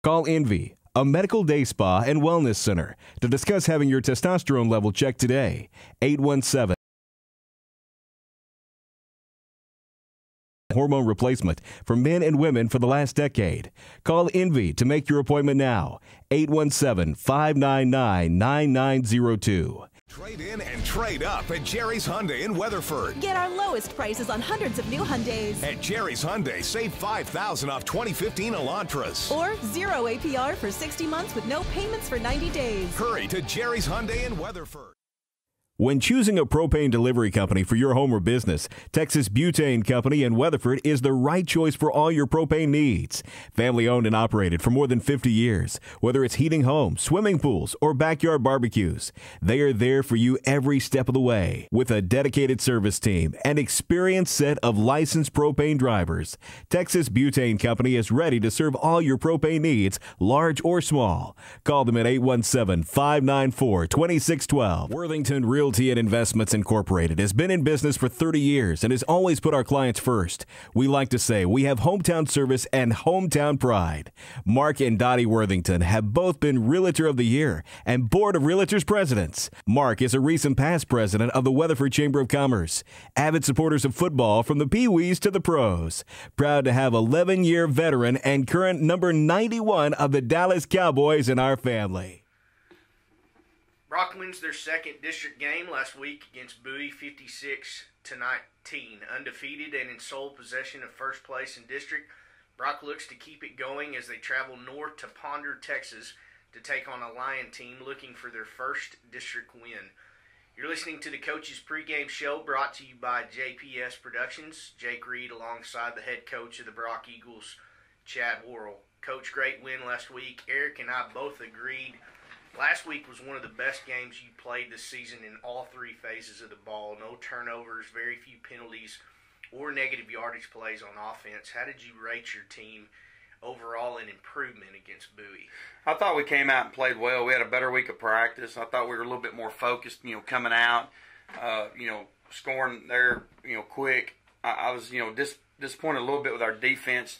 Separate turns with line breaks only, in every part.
Call Envy, a medical day spa and wellness center, to discuss having your testosterone level checked today. 817 hormone replacement for men and women for the last decade. Call Envy to make your appointment now. 817-599-9902.
Trade in and trade up at Jerry's Hyundai in Weatherford.
Get our lowest prices on hundreds of new Hyundais.
At Jerry's Hyundai, save $5,000 off 2015 Elantras.
Or 0 APR for 60 months with no payments for 90 days.
Hurry to Jerry's Hyundai in Weatherford.
When choosing a propane delivery company for your home or business, Texas Butane Company in Weatherford is the right choice for all your propane needs. Family owned and operated for more than 50 years. Whether it's heating homes, swimming pools, or backyard barbecues, they are there for you every step of the way. With a dedicated service team and experienced set of licensed propane drivers, Texas Butane Company is ready to serve all your propane needs, large or small. Call them at 817-594-2612. Worthington Realty and Investments Incorporated has been in business for 30 years and has always put our clients first. We like to say we have hometown service and hometown pride. Mark and Dottie Worthington have both been Realtor of the Year and Board of Realtors Presidents. Mark is a recent past president of the Weatherford Chamber of Commerce. Avid supporters of football from the Pee-wees to the pros. Proud to have 11-year veteran and current number 91 of the Dallas Cowboys in our family.
Brock wins their second district game last week against Bowie 56-19. Undefeated and in sole possession of first place in district, Brock looks to keep it going as they travel north to Ponder, Texas to take on a Lion team looking for their first district win. You're listening to the Coach's Pregame Show brought to you by JPS Productions. Jake Reed alongside the head coach of the Brock Eagles, Chad Worrell. Coach, great win last week. Eric and I both agreed last week was one of the best games you played this season in all three phases of the ball. No turnovers, very few penalties, or negative yardage plays on offense. How did you rate your team overall in improvement against Bowie?
I thought we came out and played well. We had a better week of practice. I thought we were a little bit more focused, coming out, scoring there, quick. I was, disappointed a little bit with our defense.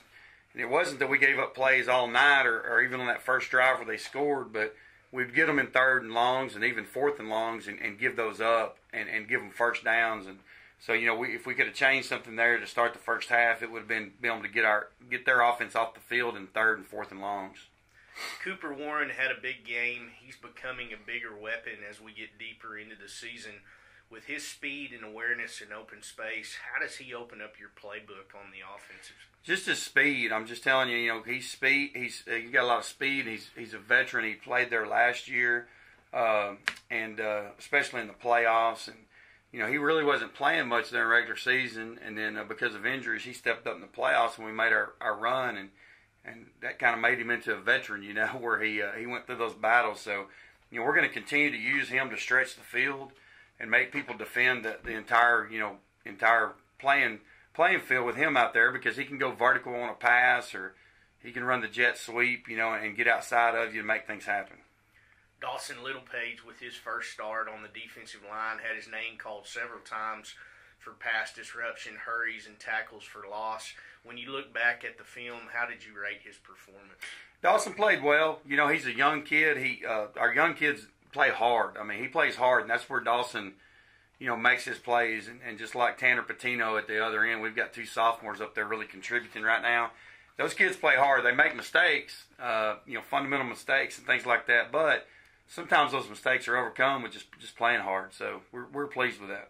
And it wasn't that we gave up plays all night or even on that first drive where they scored, but we'd get them in third and longs and even fourth and longs and give those up and give them first downs. And so, if we could have changed something there to start the first half, it would have been able to get their offense off the field in third and fourth and longs.
Cooper Warren had a big game. He's becoming a bigger weapon as we get deeper into the season. With his speed and awareness in open space, how does he open up your playbook on the offensive?
Just his speed. I'm just telling you, he's he's got a lot of speed. He's a veteran. He played there last year, and especially in the playoffs. And he really wasn't playing much during regular season. And then because of injuries, he stepped up in the playoffs and we made our run, and that kind of made him into a veteran. Where he went through those battles. So we're going to continue to use him to stretch the field and make people defend the entire playing field with him out there, because he can go vertical on a pass or he can run the jet sweep, and get outside of you and make things happen.
Dawson Littlepage, with his first start on the defensive line, had his name called several times for pass disruption, hurries, and tackles for loss. When you look back at the film, how did you rate his performance?
Dawson played well. He's a young kid. Our young kids play hard. I mean, he plays hard, and that's where Dawson, makes his plays. And just like Tanner Patino at the other end, we've got two sophomores up there really contributing right now. Those kids play hard. They make mistakes, fundamental mistakes and things like that. But sometimes those mistakes are overcome with just playing hard. So we're pleased with that.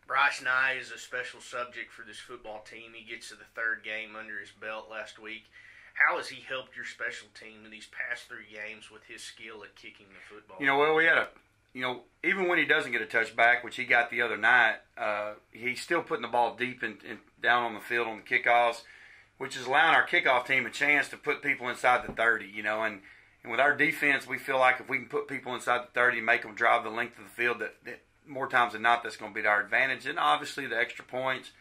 Bryce Nye is a special subject for this football team. He gets to the third game under his belt last week. How has he helped your special team in these past three games with his skill at kicking the football?
Well, we had even when he doesn't get a touchback, which he got the other night, he's still putting the ball deep and down on the field on the kickoffs, which is allowing our kickoff team a chance to put people inside the 30, and with our defense, we feel like if we can put people inside the 30 and make them drive the length of the field, that more times than not, that's going to be to our advantage. And obviously the extra points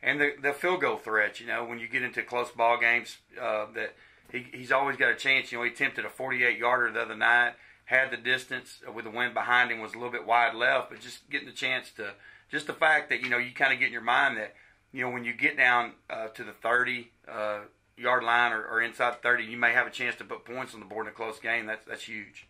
and the field goal threat, when you get into close ball games, that he's always got a chance. He attempted a 48-yarder the other night, had the distance with the wind behind him, was a little bit wide left, but just getting the chance to, just the fact that, you kind of get in your mind that, when you get down to the 30, yard line or inside 30, you may have a chance to put points on the board in a close game. That's huge.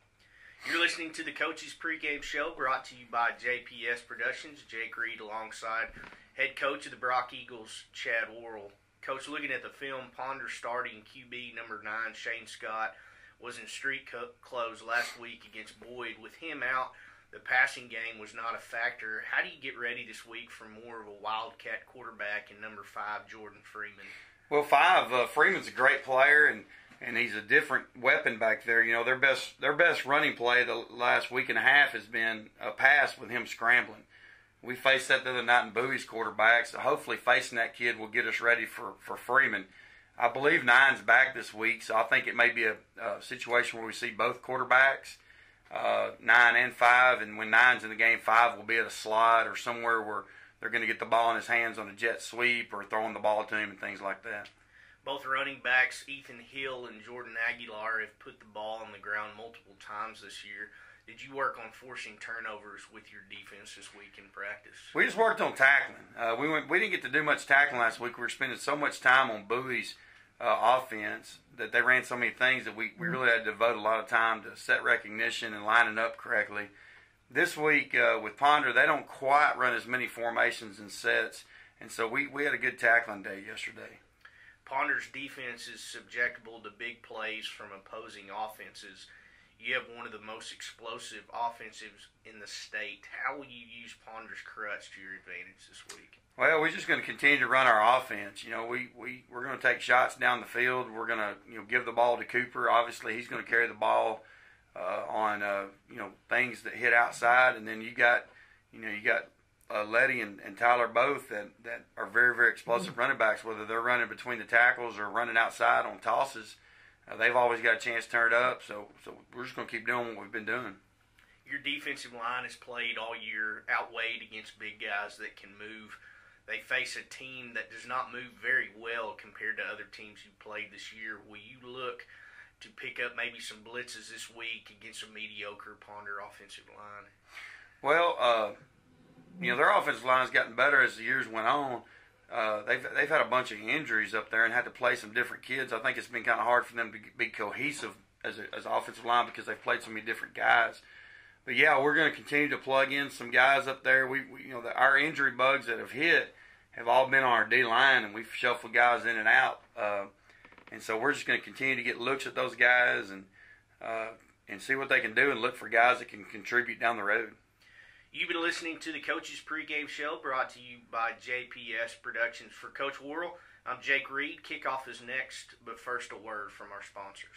You're listening to the Coach's Pregame Show, brought to you by JPS Productions. Jake Reed alongside head coach of the Brock Eagles, Chad Worrell. Coach, looking at the film, Ponder starting QB number 9, Shane Scott, was in street clothes last week against Boyd. With him out, the passing game was not a factor. How do you get ready this week for more of a wildcat quarterback in number 5, Jordan Freeman?
Well, 5, Freeman's a great player, and he's a different weapon back there. You know, their best running play the last week and a half has been a pass with him scrambling. We faced that the other night in Bowie's quarterback, so hopefully facing that kid will get us ready for Freeman. I believe 9's back this week, so I think it may be a situation where we see both quarterbacks, 9 and 5, and when 9's in the game, 5 will be at a slot or somewhere where they're going to get the ball in his hands on a jet sweep or throwing the ball to him and things like that.
Both running backs, Ethan Hill and Jordan Aguilar, have put the ball on the ground multiple times this year. Did you work on forcing turnovers with your defense this week in practice?
We just worked on tackling. We didn't get to do much tackling last week. We were spending so much time on Bowie's offense that they ran so many things that we really had to devote a lot of time to set recognition and lining up correctly. This week with Ponder, they don't quite run as many formations and sets, and so we had a good tackling day yesterday.
Ponder's defense is subjectable to big plays from opposing offenses. You have one of the most explosive offensives in the state. How will you use Ponder's crutch to your advantage this week?
Well, we're just going to continue to run our offense. You know, we're going to take shots down the field. We're going to give the ball to Cooper. Obviously, he's going to carry the ball on things that hit outside, and then you got Letty and Tyler both that are very, very explosive running backs, whether they're running between the tackles or running outside on tosses. They've always got a chance to turn it up, so we're just going to keep doing what we've been doing.
Your defensive line has played all year, outweighed against big guys that can move. They face a team that does not move very well compared to other teams you've played this year. Will you look to pick up maybe some blitzes this week against a mediocre Ponder offensive line?
Well, their offensive line's gotten better as the years went on. They've had a bunch of injuries up there and had to play some different kids. I think it's been kind of hard for them to be cohesive as an offensive line because they've played so many different guys. But yeah, we're going to continue to plug in some guys up there. Our injury bugs that have hit have all been on our D line, and we've shuffled guys in and out. And so we're just going to continue to get looks at those guys and see what they can do and look for guys that can contribute down the road.
You've been listening to the Coach's Pregame Show, brought to you by JPS Productions. For Coach Worrell, I'm Jake Reed. Kickoff is next, but first a word from our sponsors.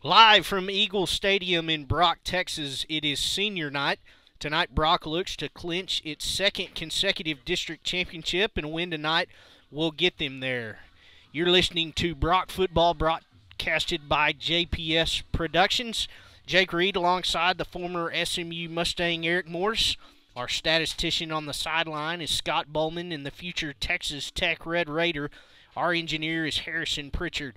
Live from Eagle Stadium in Brock, Texas, it is senior night. Tonight, Brock looks to clinch its second consecutive district championship, and a win tonight will get them there. You're listening to Brock Football, broadcasted by JPS Productions. Jake Reed alongside the former SMU Mustang Eric Morris. Our statistician on the sideline is Scott Bowman, and the future Texas Tech Red Raider. Our engineer is Harrison Pritchard.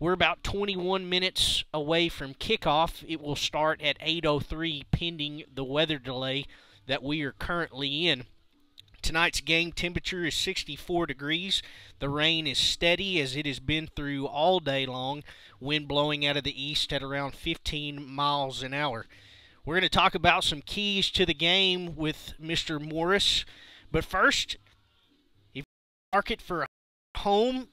We're about 21 minutes away from kickoff. It will start at 8:03 pending the weather delay that we are currently in. Tonight's game temperature is 64 degrees. The rain is steady as it has been through all day long. Wind blowing out of the east at around 15 miles an hour. We're going to talk about some keys to the game with Mr. Morris. But first, if you market for a home,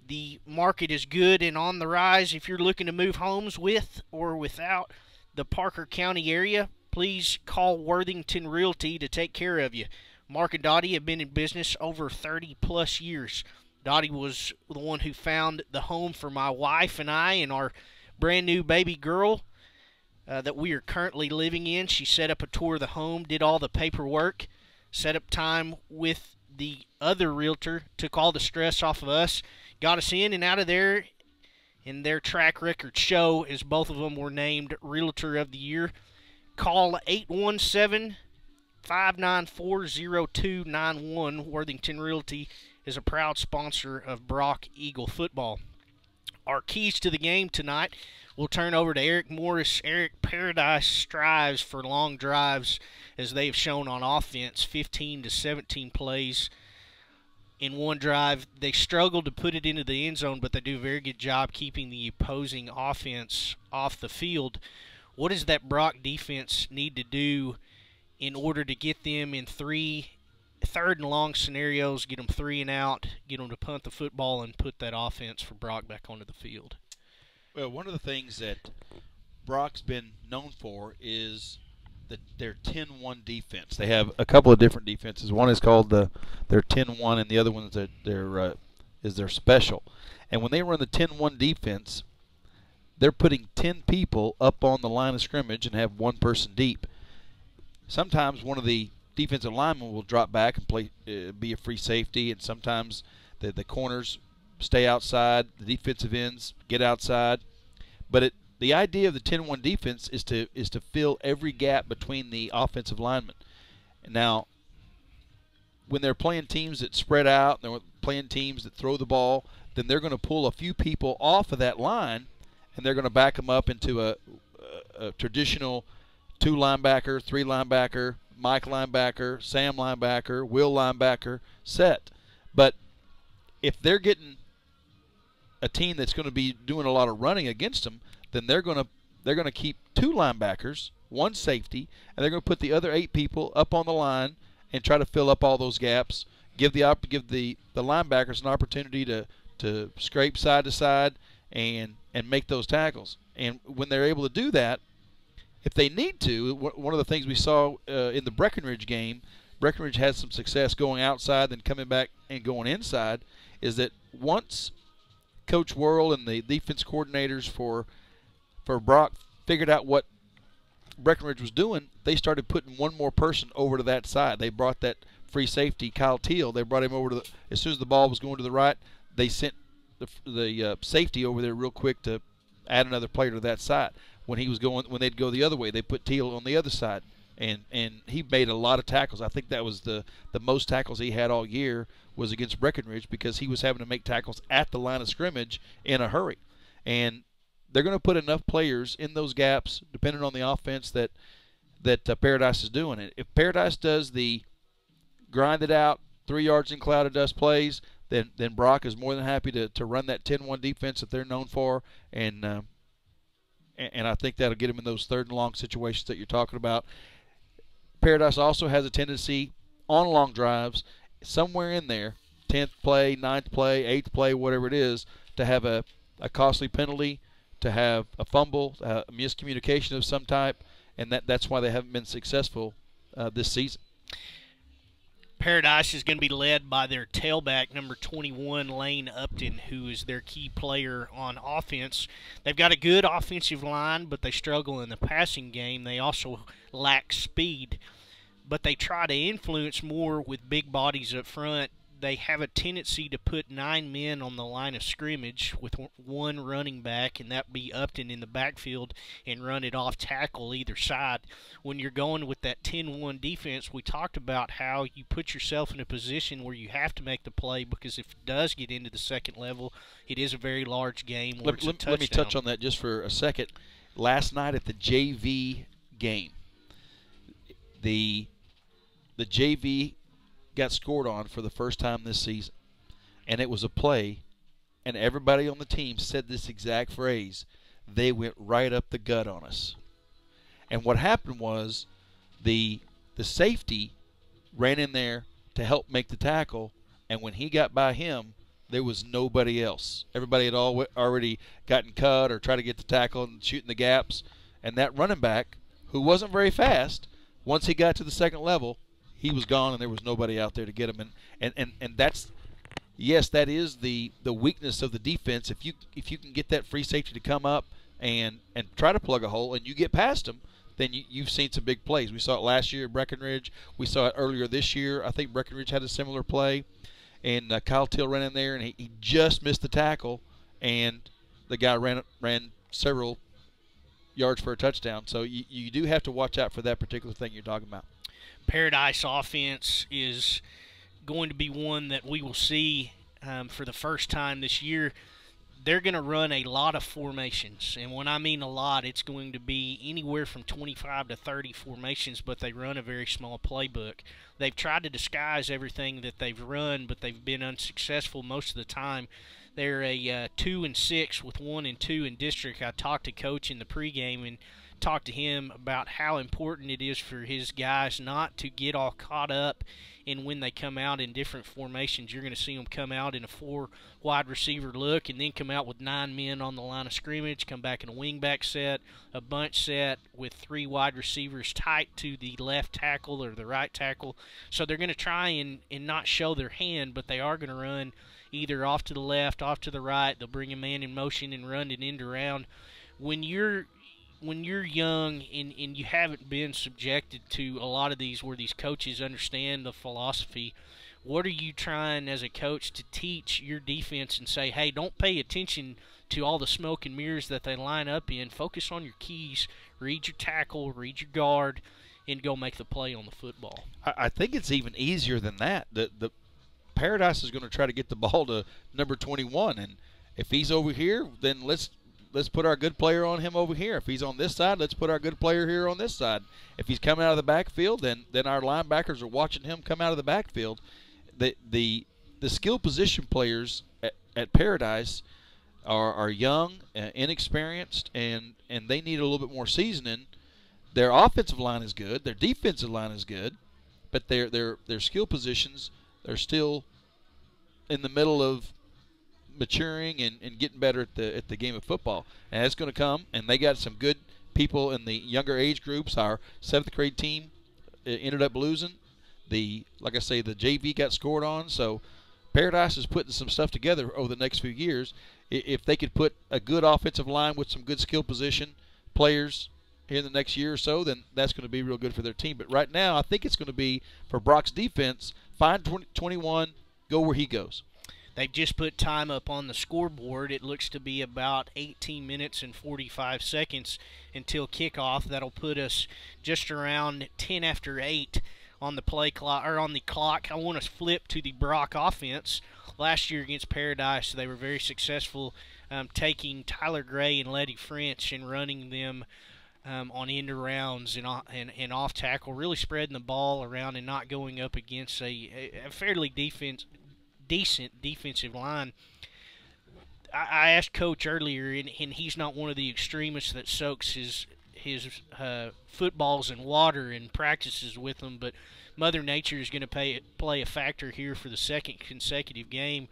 the market is good and on the rise. If you're looking to move homes with or without the Parker County area, please call Worthington Realty to take care of you. Mark and Dottie have been in business over 30-plus years. Dottie was the one who found the home for my wife and I and our brand-new baby girl that we are currently living in. She set up a tour of the home, did all the paperwork, set up time with the other realtor, took all the stress off of us, got us in and out of there, and their track record show as both of them were named Realtor of the Year. Call 817-594-0291. Worthington Realty is a proud sponsor of Brock Eagle football. Our keys to the game tonight, We'll turn over to Eric Morris. Eric, Paradise strives for long drives as they've shown on offense, 15 to 17 plays in one drive. They struggle to put it into the end zone, but they do a very good job keeping the opposing offense off the field. What does that Brock defense need to do in order to get them in third and long scenarios, get them 3 and out, get them to punt the football, and put that offense for Brock back onto the field?
Well, one of the things that Brock's been known for is their 10-1 defense. They have a couple of different defenses. One is called their 10-1, and the other one is their special. And when they run the 10-1 defense, they're putting 10 people up on the line of scrimmage and have one person deep. Sometimes one of the defensive linemen will drop back and play, be a free safety, and sometimes the corners stay outside, the defensive ends get outside. But the idea of the 10-1 defense is to fill every gap between the offensive linemen. Now, when they're playing teams that spread out, they're playing teams that throw the ball, then they're going to pull a few people off of that line, and they're going to back them up into a traditional 2 linebacker, 3 linebacker, Mike linebacker, Sam linebacker, Will linebacker set. But if they're getting a team that's going to be doing a lot of running against them, then they're going to keep 2 linebackers, 1 safety, and they're going to put the other 8 people up on the line and try to fill up all those gaps. Give the linebackers an opportunity to scrape side to side and make those tackles. And when they're able to do that, if they need to, one of the things we saw in the Breckenridge game, Breckenridge had some success going outside then coming back and going inside, is that once Coach Worrell and the defense coordinators for Brock figured out what Breckenridge was doing, they started putting one more person over to that side. They brought that free safety, Kyle Teal, they brought him over as soon as the ball was going to the right, they sent the safety over there real quick to add another player to that side. When they'd go the other way, they put Teal on the other side, and he made a lot of tackles. I think that was the most tackles he had all year was against Breckenridge, because he was having to make tackles at the line of scrimmage in a hurry. And they're going to put enough players in those gaps, depending on the offense that Paradise is doing it. If Paradise does the grind it out, 3 yards in cloud of dust plays, then Brock is more than happy to run that 10-1 defense that they're known for, and I think that'll get him in those 3rd and long situations that you're talking about. Paradise also has a tendency on long drives, somewhere in there, 10th play, 9th play, 8th play, whatever it is, to have a costly penalty, to have a fumble, a miscommunication of some type, and that's why they haven't been successful this season.
Paradise is going to be led by their tailback, number 21, Lane Upton, who is their key player on offense. They've got a good offensive line, but they struggle in the passing game. They also lack speed, but they try to influence more with big bodies up front. They have a tendency to put 9 men on the line of scrimmage with 1 running back, and that be Upton in the backfield, and run it off tackle either side. When you're going with that 10-1 defense, we talked about how you put yourself in a position where you have to make the play, because if it does get into the second level, it is a very large game. Let
me touch on that just for a second. Last night at the JV game, the JV got scored on for the first time this season, and it was a play, and everybody on the team said this exact phrase: they went right up the gut on us. And what happened was the safety ran in there to help make the tackle, and when he got by him, there was nobody else. Everybody had already gotten cut or tried to get the tackle and shooting the gaps, and that running back, who wasn't very fast, once he got to the second level, he was gone, and there was nobody out there to get him. And that's, yes, that is the weakness of the defense. If you can get that free safety to come up and try to plug a hole, and you get past him, then you've seen some big plays. We saw it last year at Breckenridge. We saw it earlier this year. I think Breckenridge had a similar play, and Kyle Till ran in there, and he just missed the tackle, and the guy ran several yards for a touchdown. So you do have to watch out for that particular thing you're talking about.
Paradise offense is going to be one that we will see for the first time this year. they're going to run a lot of formations. And when I mean a lot, it's going to be anywhere from 25 to 30 formations, but they run a very small playbook. They've tried to disguise everything that they've run, but they've been unsuccessful most of the time. They're a 2-6 with 1-2 in district. I talked to Coach in the pregame and talked to him about how important it is for his guys not to get all caught up in when they come out in different formations. You're going to see them come out in a 4 wide receiver look and then come out with 9 men on the line of scrimmage, come back in a wingback set, a bunch set with 3 wide receivers tight to the left tackle or the right tackle. So they're going to try and not show their hand, but they are going to run either off to the left, off to the right. They'll bring a man in motion and run it end around. When you're young and you haven't been subjected to a lot of these where these coaches understand the philosophy, what are you trying as a coach to teach your defense and say, hey, don't pay attention to all the smoke and mirrors that they line up in. Focus on your keys, read your tackle, read your guard, and go make the play on the football.
I think it's even easier than that. The Paradise is going to try to get the ball to number 21, and if he's over here, then let's put our good player on him over here. If he's on this side, let's put our good player here on this side. If he's coming out of the backfield, then our linebackers are watching him come out of the backfield. The skill position players at Paradise are young, inexperienced, and they need a little bit more seasoning. Their offensive line is good, their defensive line is good, but their skill positions are still in the middle of maturing and getting better at the game of football. And that's going to come, and they got some good people in the younger age groups. Our 7th grade team ended up losing. Like I say, the JV got scored on, so Paradise is putting some stuff together over the next few years. If they could put a good offensive line with some good skill position players here in the next year or so, then that's going to be real good for their team. But right now, I think it's going to be, for Brock's defense, find 21, go where he goes.
They've just put time up on the scoreboard. It looks to be about 18 minutes and 45 seconds until kickoff. That'll put us just around 10 after 8 on the play clock, or on the clock. I want to flip to the Brock offense. Last year against Paradise, they were very successful taking Tyler Gray and Letty French and running them on end arounds and off tackle, really spreading the ball around and not going up against a fairly decent defensive line. I asked Coach earlier, and he's not one of the extremists that soaks his footballs in water and practices with them, but Mother Nature is going to play a factor here for the 2nd consecutive game.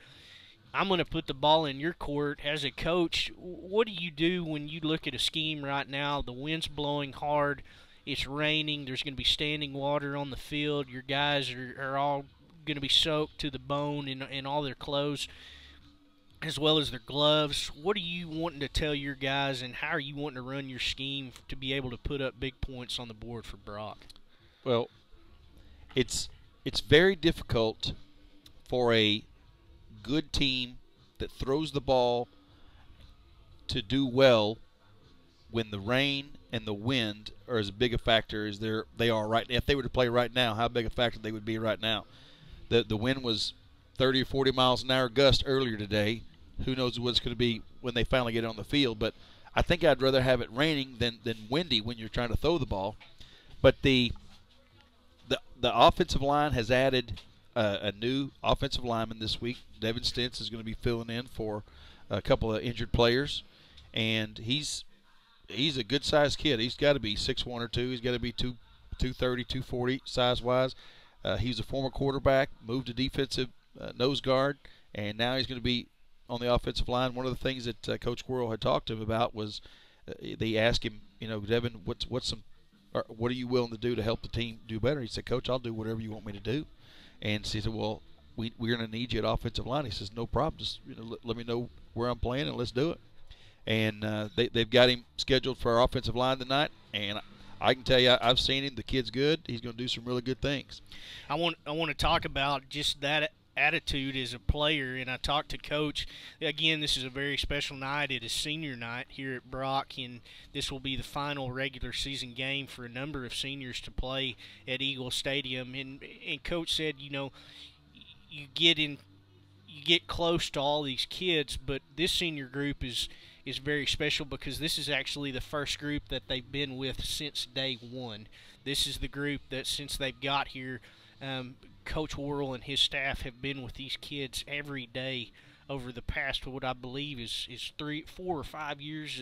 I'm going to put the ball in your court. As a coach, what do you do when you look at a scheme right now? The wind's blowing hard, it's raining, there's going to be standing water on the field, your guys are all going to be soaked to the bone in all their clothes as well as their gloves. What are you wanting to tell your guys, and how are you wanting to run your scheme to be able to put up big points on the board for Brock?
Well, it's very difficult for a good team that throws the ball to do well when the rain and the wind are as big a factor as they are right now. If they were to play right now, how big a factor they would be right now. The wind was 30 or 40 miles an hour gust earlier today. Who knows what it's going to be when they finally get on the field. But I think I'd rather have it raining than windy when you're trying to throw the ball. But the offensive line has added a new offensive lineman this week. Devin Stentz is going to be filling in for a couple of injured players. And he's a good-sized kid. He's got to be 6'1" or 2. He's got to be 230, 240 size-wise. He's a former quarterback, moved to defensive nose guard, and now he's going to be on the offensive line. One of the things that Coach Quirrell had talked to him about was they asked him, Devin, what are you willing to do to help the team do better? He said, Coach, I'll do whatever you want me to do. And he said, well, we're going to need you at offensive line. He says, no problem. Just let me know where I'm playing and let's do it. And they've got him scheduled for our offensive line tonight, and I can tell you, I've seen him. The kid's good. He's going to do some really good things.
I want to talk about just that attitude as a player, and I talked to Coach. Again, this is a very special night. It is senior night here at Brock, and this will be the final regular season game for a number of seniors to play at Eagle Stadium. And Coach said, you get get close to all these kids, but this senior group is very special because this is actually the first group that they've been with since day one. This is the group that since they've got here, Coach Worrell and his staff have been with these kids every day over the past, what I believe is 3, 4, or 5 years.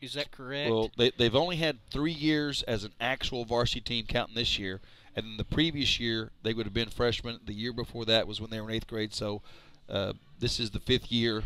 Is that correct?
Well, they've only had 3 years as an actual varsity team, counting this year. And then the previous year, they would have been freshmen. The year before that was when they were in 8th grade. So this is the 5th year.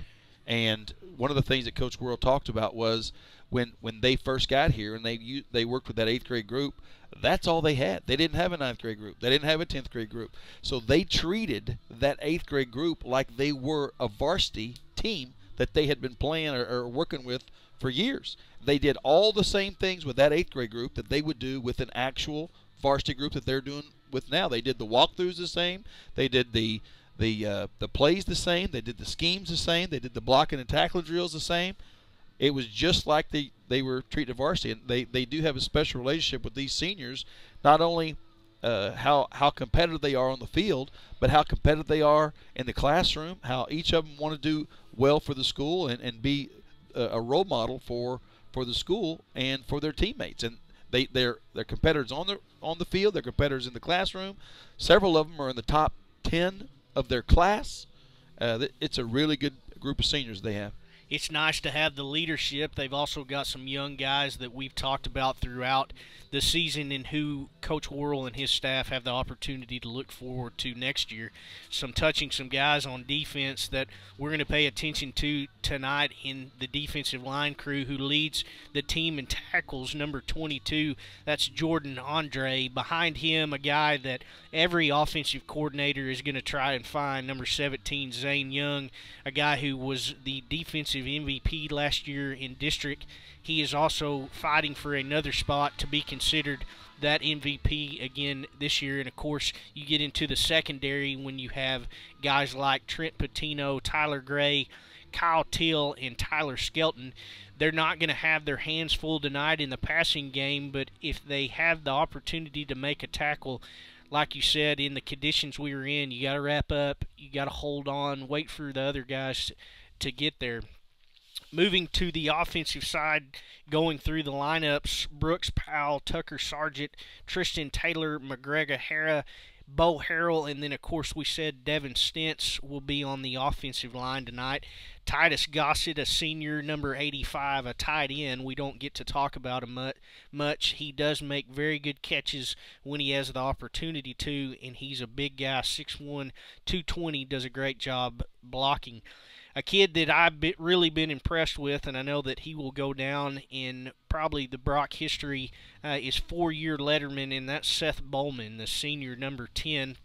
And one of the things that Coach Worrell talked about was when they first got here and they worked with that 8th grade group, that's all they had. They didn't have a 9th grade group. They didn't have a 10th grade group. So they treated that 8th grade group like they were a varsity team that they had been playing or working with for years. They did all the same things with that 8th grade group that they would do with an actual varsity group that they're doing with now. They did the walkthroughs the same. They did the plays the same. They did the schemes the same. They did the blocking and tackling drills the same. It was just like they were treated varsity. And they do have a special relationship with these seniors, not only how competitive they are on the field, but how competitive they are in the classroom, how each of them want to do well for the school and be a role model for the school and for their teammates. And they're competitors on the field. They're competitors in the classroom. Several of them are in the top 10 of their class. It's a really good group of seniors they have.
It's nice to have the leadership. They've also got some young guys that we've talked about throughout the season and who Coach Worrell and his staff have the opportunity to look forward to next year. Some guys on defense that we're going to pay attention to tonight in the defensive line crew who leads the team in tackles, number 22. That's Jordan Andre. Behind him, a guy that every offensive coordinator is going to try and find, number 17, Zane Young, a guy who was the defensive MVP last year in district. He is also fighting for another spot to be considered that MVP again this year. And, of course, you get into the secondary when you have guys like Trent Patino, Tyler Gray, Kyle Till, and Tyler Skelton. They're not going to have their hands full tonight in the passing game, but if they have the opportunity to make a tackle, like you said, in the conditions we were in, you got to wrap up, you got to hold on, wait for the other guys to get there. Moving to the offensive side, going through the lineups, Brooks Powell, Tucker Sargent, Tristan Taylor, McGregor Hara, Bo Harrell, and then, of course, we said Devin Stentz will be on the offensive line tonight. Titus Gossett, a senior, number 85, a tight end. We don't get to talk about him much. He does make very good catches when he has the opportunity to, and he's a big guy, 6'1", 220, does a great job blocking. A kid that I've really been impressed with, and I know that he will go down in probably the Brock history, is 4-year letterman, and that's Seth Bowman, the senior, number 10.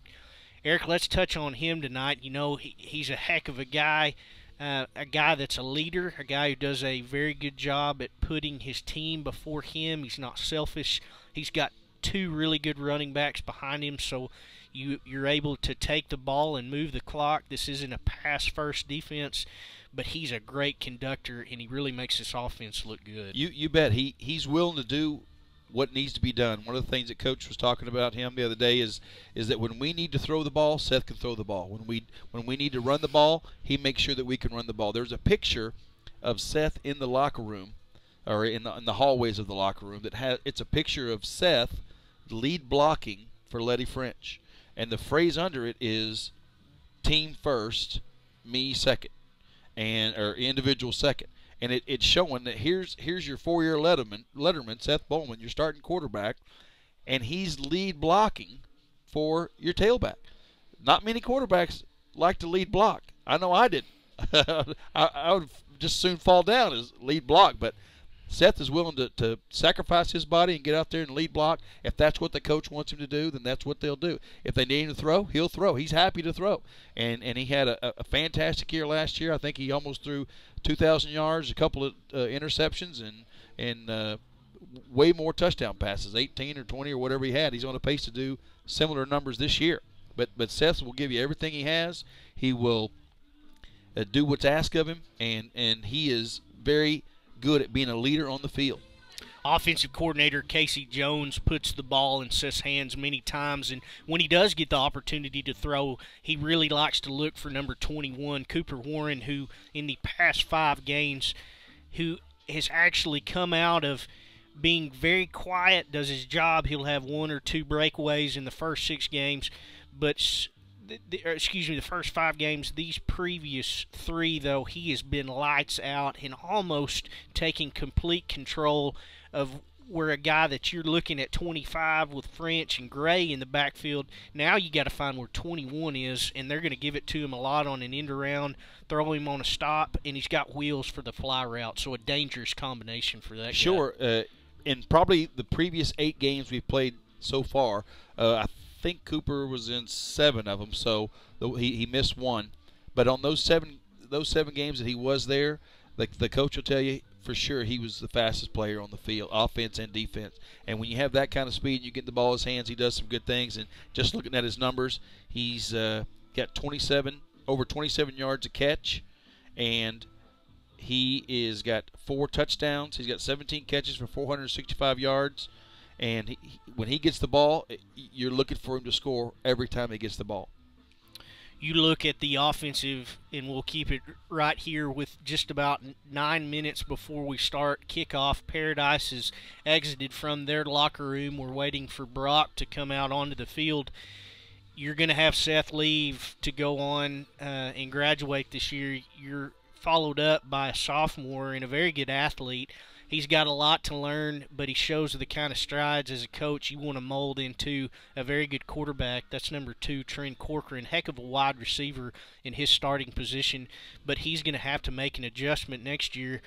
Eric, let's touch on him tonight. You know, he's a heck of a guy that's a leader, a guy who does a very good job at putting his team before him. He's not selfish. He's got 2 really good running backs behind him, so you're able to take the ball and move the clock. This isn't a pass-first defense, but he's a great conductor, and he really makes this offense look good.
You bet. He's willing to do what needs to be done. One of the things that Coach was talking about him the other day is that when we need to throw the ball, Seth can throw the ball. When we need to run the ball, he makes sure that we can run the ball. There's a picture of Seth in the locker room, or in the hallways of the locker room, it's a picture of Seth lead blocking for Letty French. And the phrase under it is team first, me second, or individual second. And it's showing that here's your 4-year letterman, Seth Bowman, your starting quarterback, and he's lead blocking for your tailback. Not many quarterbacks like to lead block. I know I didn't. I would just soon fall down as lead block, but Seth is willing to sacrifice his body and get out there and lead block. If that's what the coach wants him to do, then that's what they'll do. If they need him to throw, he'll throw. He's happy to throw. And he had a fantastic year last year. I think he almost threw 2,000 yards, a couple of interceptions, and way more touchdown passes, 18 or 20 or whatever he had. He's on a pace to do similar numbers this year. But Seth will give you everything he has. He will do what's asked of him, and he is very good at being a leader on the field.
offensive coordinator Casey Jones puts the ball in Seth's hands many times, and when he does get the opportunity to throw, he really likes to look for number 21, Cooper Warren, who in the past 5 games, who has actually come out of being very quiet, does his job. He'll have 1 or 2 breakaways in the first 6 games, but the first 5 games. These previous 3, though, he has been lights out and almost taking complete control of where a guy that you're looking at 25 with French and Gray in the backfield, now you got to find where 21 is, and they're going to give it to him a lot on an end around, throw him on a stop, and he's got wheels for the fly route, so a dangerous combination for that guy.
In probably the previous 8 games we've played so far, I think Cooper was in 7 of them, so he missed 1. But on those 7 games that he was there, the coach will tell you for sure he was the fastest player on the field, offense and defense. And when you have that kind of speed and you get the ball in his hands, he does some good things. And just looking at his numbers, he's got over 27 yards a catch, and he is got 4 touchdowns. He's got 17 catches for 465 yards. And when he gets the ball, you're looking for him to score every time he gets the ball.
You look at the offensive, and we'll keep it right here with just about 9 minutes before we start kickoff. Paradise has exited from their locker room. We're waiting for Brock to come out onto the field. You're going to have Seth leave to go on and graduate this year. You're followed up by a sophomore and a very good athlete. He's got a lot to learn, but he shows the kind of strides as a coach you want to mold into a very good quarterback. That's number 2, Trent Corcoran, heck of a wide receiver in his starting position, but he's going to have to make an adjustment next year.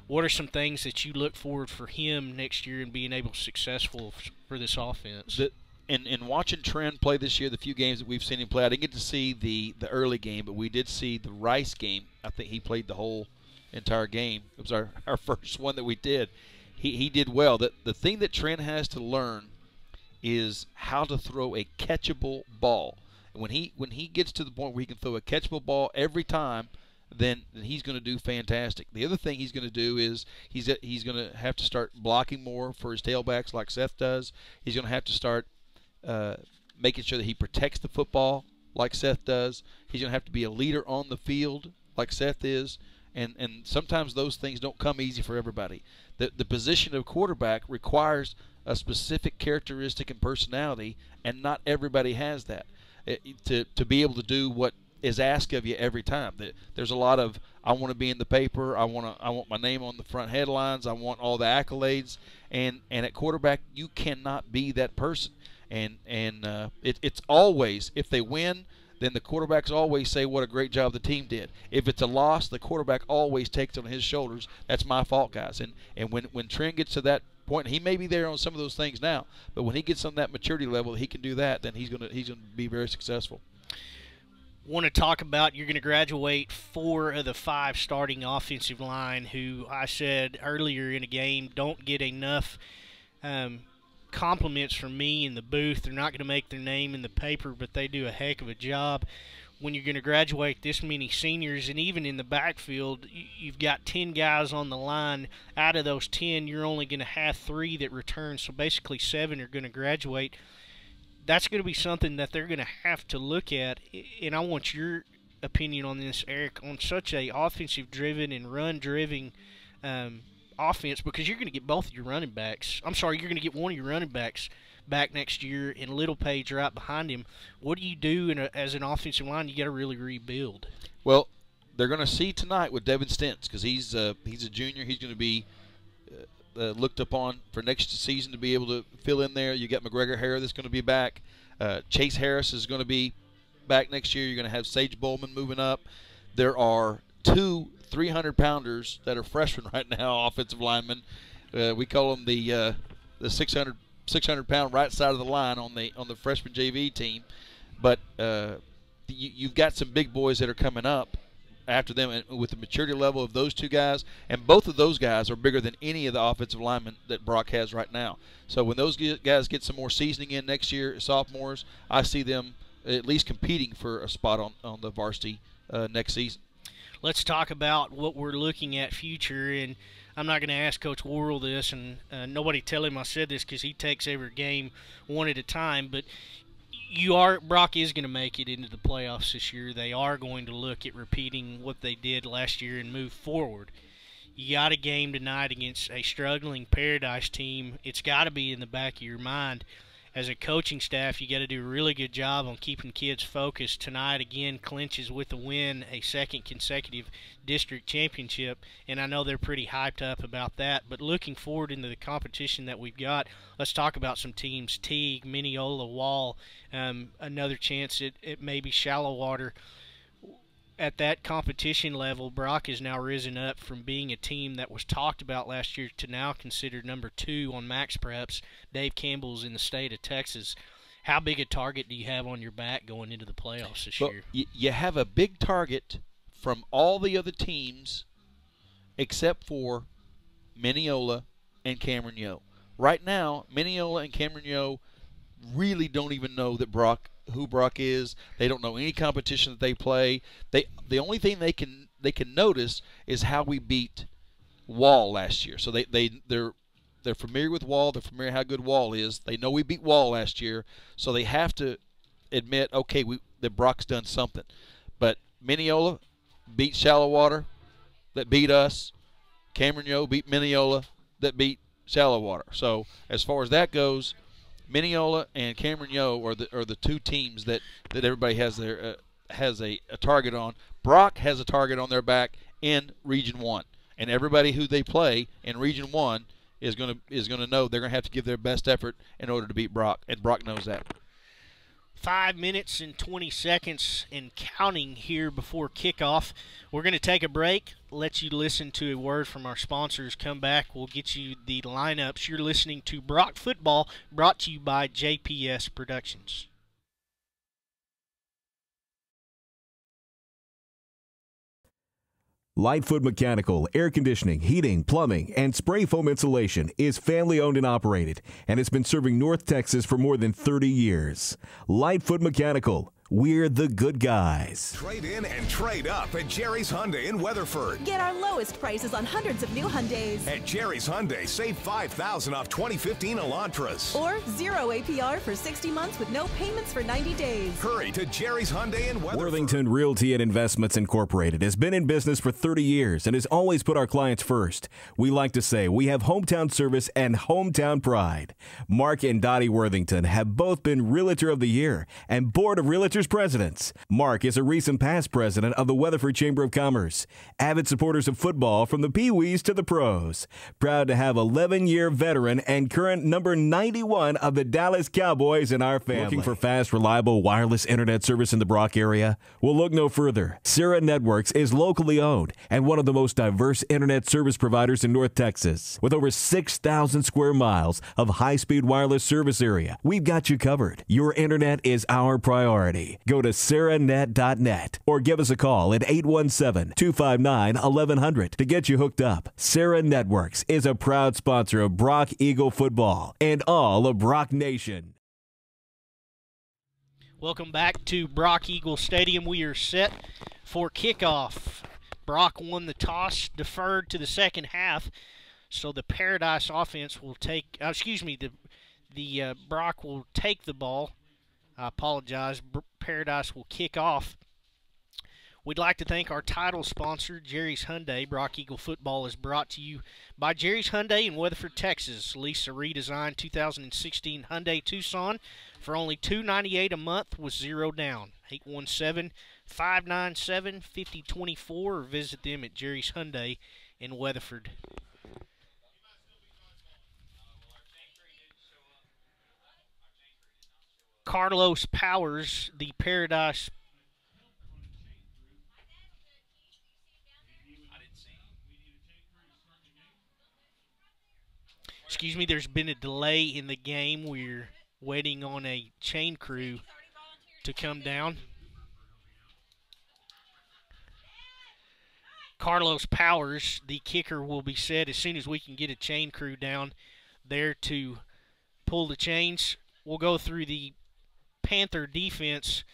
What are some things that you look forward for him next year and being able to be successful for this offense?
In watching Trent play this year, the few games that we've seen him play, I didn't get to see the early game, but we did see the Rice game. I think he played the whole entire game. It was our first one that we did. He did well. The thing that Trent has to learn is how to throw a catchable ball. When he gets to the point where he can throw a catchable ball every time, then he's going to do fantastic. The other thing he's going to do is he's going to have to start blocking more for his tailbacks like Seth does. He's going to have to start making sure that he protects the football like Seth does. He's going to have to be a leader on the field like Seth is. And sometimes those things don't come easy for everybody. The position of quarterback requires a specific characteristic and personality, and not everybody has that. To be able to do what is asked of you every time. There's a lot of, I want to be in the paper, I want my name on the front headlines, I want all the accolades, and at quarterback you cannot be that person. And it's always, if they win, then the quarterbacks always say what a great job the team did. If it's a loss, the quarterback always takes it on his shoulders. That's my fault, guys. And when Trent gets to that point, he may be there on some of those things now, but when he gets on that maturity level, he can do that. Then he's gonna be very successful.
Want to talk about, you're going to graduate 4 of the 5 starting offensive line, who I said earlier in a game don't get enough compliments from me in the booth. They're not going to make their name in the paper, but they do a heck of a job. When you're going to graduate this many seniors, and even in the backfield, you've got 10 guys on the line. Out of those 10, you're only going to have 3 that return, so basically 7 are going to graduate. That's going to be something that they're going to have to look at, and I want your opinion on this, Eric, on such a offensive-driven and run-driven offense, because you're going to get both of your running backs. I'm sorry, you're going to get one of your running backs back next year, and Littlepage right behind him. What do you do as an offensive line? You got to really rebuild.
Well, they're going to see tonight with Devin Stentz, because he's a junior. He's going to be looked upon for next season to be able to fill in there. You got McGregor Hare that's going to be back. Chase Harris is going to be back next year. You're going to have Sage Bowman moving up. There are 2 300-pounders that are freshmen right now, offensive linemen. We call them the 600-pound right side of the line on the freshman JV team. But you've got some big boys that are coming up after them, and with the maturity level of those 2 guys, and both of those guys are bigger than any of the offensive linemen that Brock has right now. So when those guys get some more seasoning in next year, sophomores, I see them at least competing for a spot on the varsity next season.
Let's talk about what we're looking at future, and I'm not going to ask Coach Worrell this, and nobody tell him I said this because he takes every game one at a time, but Brock is going to make it into the playoffs this year. They are going to look at repeating what they did last year and move forward. You got a game tonight against a struggling Paradise team. It's got to be in the back of your mind. As a coaching staff, you got to do a really good job on keeping kids focused. Tonight, again, clinches with a win, a second consecutive district championship, and I know they're pretty hyped up about that. But looking forward into the competition that we've got, let's talk about some teams. Teague, Mineola, Wall, another chance at maybe Shallow Water. At that competition level, Brock has now risen up from being a team that was talked about last year to now considered number 2 on Max Preps. Dave Campbell's in the state of Texas. How big a target do you have on your back going into the playoffs this year?
You have a big target from all the other teams except for Mineola and Cameron Yoe. Right now, Mineola and Cameron Yoe really don't even know who Brock is. They don't know any competition that they play. The only thing they can notice is how we beat Wall last year. So they're familiar with Wall. They're familiar how good Wall is. They know we beat Wall last year, so they have to admit, okay, that Brock's done something. But Mineola beat Shallow Water, that beat us. Cameron Yoe beat Mineola, that beat Shallow Water. So as far as that goes, Mineola and Cameron Yoe are the two teams that everybody has a target on. Brock has a target on their back in Region 1, and everybody who they play in Region 1 is going to know they're going to have to give their best effort in order to beat Brock, and Brock knows that.
5 minutes and 20 seconds and counting here before kickoff. We're going to take a break, let you listen to a word from our sponsors. Come back, we'll get you the lineups. You're listening to Brock Football, brought to you by JPS Productions.
Lightfoot Mechanical, air conditioning, heating, plumbing, and spray foam insulation is family owned and operated, and has been serving North Texas for more than 30 years. Lightfoot Mechanical, we're the good guys.
Trade in and trade up at Jerry's Hyundai in Weatherford.
Get our lowest prices on hundreds of new Hyundais.
At Jerry's Hyundai, save $5,000 off 2015 Elantras.
Or 0 APR for 60 months with no payments for 90 days.
Hurry to Jerry's Hyundai in Weatherford.
Worthington Realty and Investments Incorporated has been in business for 30 years and has always put our clients first. We like to say we have hometown service and hometown pride. Mark and Dottie Worthington have both been Realtor of the Year and Board of Realtors Presidents. Mark is a recent past president of the Weatherford Chamber of Commerce. Avid supporters of football from the Pee-wees to the pros. Proud to have 11-year veteran and current number 91 of the Dallas Cowboys in our family. Looking for fast, reliable wireless internet service in the Brock area? Well, look no further. Sarah Networks is locally owned and one of the most diverse internet service providers in North Texas. With over 6,000 square miles of high-speed wireless service area, we've got you covered. Your internet is our priority. Go to sarahnet.net or give us a call at 817-259-1100 to get you hooked up. Sarah Networks is a proud sponsor of Brock Eagle football and all of Brock Nation.
Welcome back to Brock Eagle Stadium. We are set for kickoff. Brock won the toss, deferred to the second half, so the Paradise offense will take, Brock will take the ball. I apologize. Paradise will kick off. We'd like to thank our title sponsor, Jerry's Hyundai. Brock Eagle Football is brought to you by Jerry's Hyundai in Weatherford, Texas. Lease a redesigned 2016 Hyundai Tucson for only $298 a month with 0 down. 817-597-5024 or visit them at Jerry's Hyundai in Weatherford. Carlos Powers, the Paradise. Excuse me, there's been a delay in the game. We're waiting on a chain crew to come down. Carlos Powers, the kicker, will be set as soon as we can get a chain crew down there to pull the chains. We'll go through the Panther defense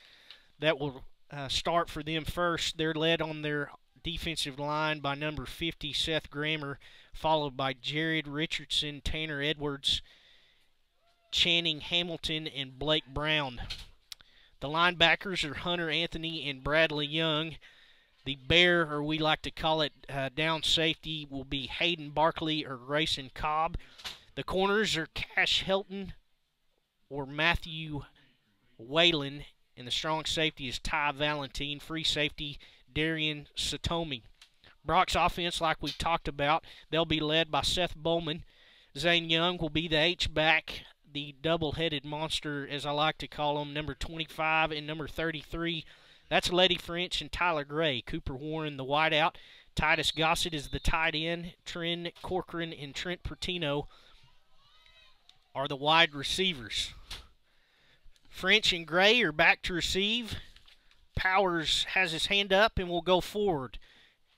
that will start for them first. They're led on their defensive line by number 50, Seth Grammer, followed by Jared Richardson, Tanner Edwards, Channing Hamilton, and Blake Brown. The linebackers are Hunter Anthony and Bradley Young. The bear, or we like to call it down safety, will be Hayden Barkley or Grayson Cobb. The corners are Cash Helton or Matthew Whalen, and the strong safety is Ty Valentine. Free safety, Darian Satomi. Brock's offense, like we talked about, they'll be led by Seth Bowman. Zane Young will be the H-back, the double-headed monster, as I like to call him, number 25 and number 33. That's Letty French and Tyler Gray. Cooper Warren, the wideout. Titus Gossett is the tight end. Trent Corcoran and Trent Pertino are the wide receivers. French and Gray are back to receive. Powers has his hand up and will go forward.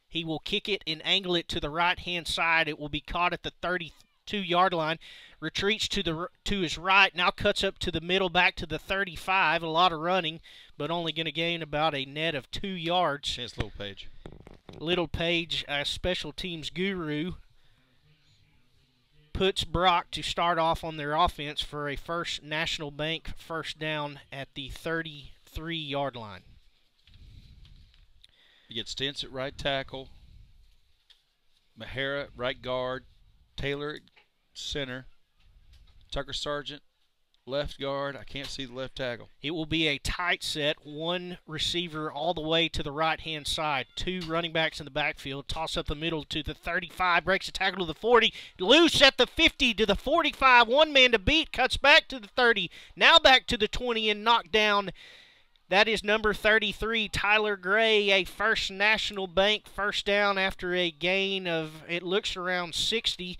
He will kick it and angle it to the right-hand side. It will be caught at the 32-yard line. Retreats to his right, now cuts up to the middle, back to the 35. A lot of running, but only going to gain about a net of 2 yards.
It's Little Page.
Little Page, a special teams guru, puts Brock to start off on their offense for a First National Bank first down at the 33-yard line.
You get Stentz at right tackle, Mahara at right guard, Taylor at center, Tucker Sargent left guard. I can't see the left tackle.
It will be a tight set, one receiver all the way to the right-hand side, 2 running backs in the backfield, toss up the middle to the 35, breaks the tackle to the 40, loose at the 50 to the 45, one man to beat, cuts back to the 30, now back to the 20 and knocked down. That is number 33, Tyler Gray, a First National Bank first down after a gain of, it looks around 60.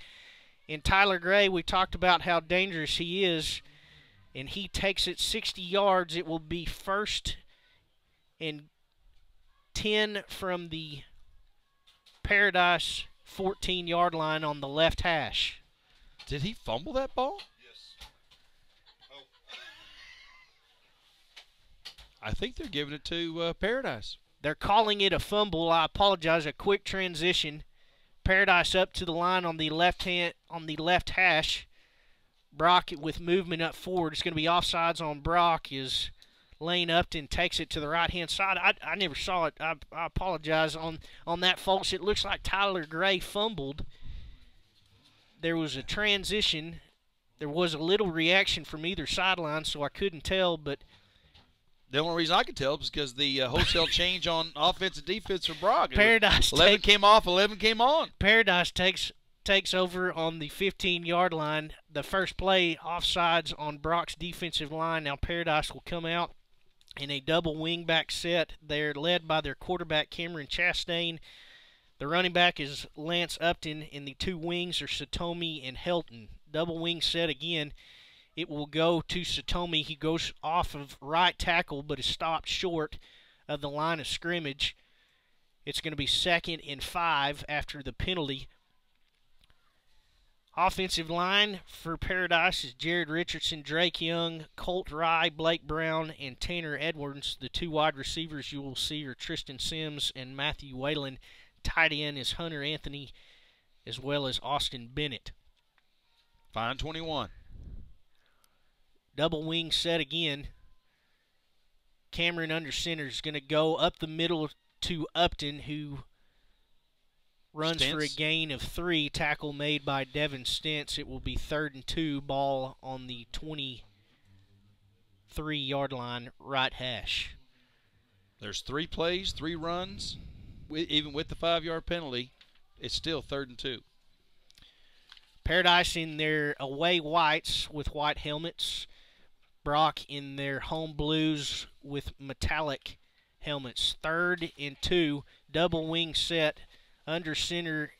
And Tyler Gray, we talked about how dangerous he is, and he takes it 60 yards. It will be first and 10 from the Paradise 14-yard line on the left hash.
Did he fumble that ball?
Yes. Oh.
I think they're giving it to Paradise.
They're calling it a fumble. I apologize. A quick transition. Paradise up to the line on the left hash. Brock with movement up forward. It's going to be offsides on Brock as Lane Upton takes it to the right-hand side. I never saw it. I apologize on that, folks. It looks like Tyler Gray fumbled. There was a transition. There was a little reaction from either sideline, so I couldn't tell, but
the only reason I could tell is because the wholesale change on offense and defense for Brock.
Paradise
11 came off, 11 came on.
Paradise takes over on the 15-yard line. The first play, offsides on Brock's defensive line. Now Paradise will come out in a double wingback set. They're led by their quarterback, Cameron Chastain. The running back is Lance Upton, and the 2 wings are Satomi and Helton. Double wing set again. It will go to Satomi. He goes off of right tackle, but is stopped short of the line of scrimmage. It's going to be 2nd and 5 after the penalty. Offensive line for Paradise is Jared Richardson, Drake Young, Colt Rye, Blake Brown, and Tanner Edwards. The 2 wide receivers you will see are Tristan Sims and Matthew Whalen. Tight end is Hunter Anthony, as well as Austin Bennett.
Fine 21.
Double wing set again. Cameron under center is going to go up the middle to Upton, who runs for a gain of 3. Tackle made by Devin Stentz. It will be 3rd and 2. Ball on the 23-yard line, right hash.
There's 3 plays, 3 runs. Even with the 5-yard penalty, it's still 3rd and 2.
Paradise in their away whites with white helmets. Brock in their home blues with metallic helmets. 3rd and 2, double wing set. Under center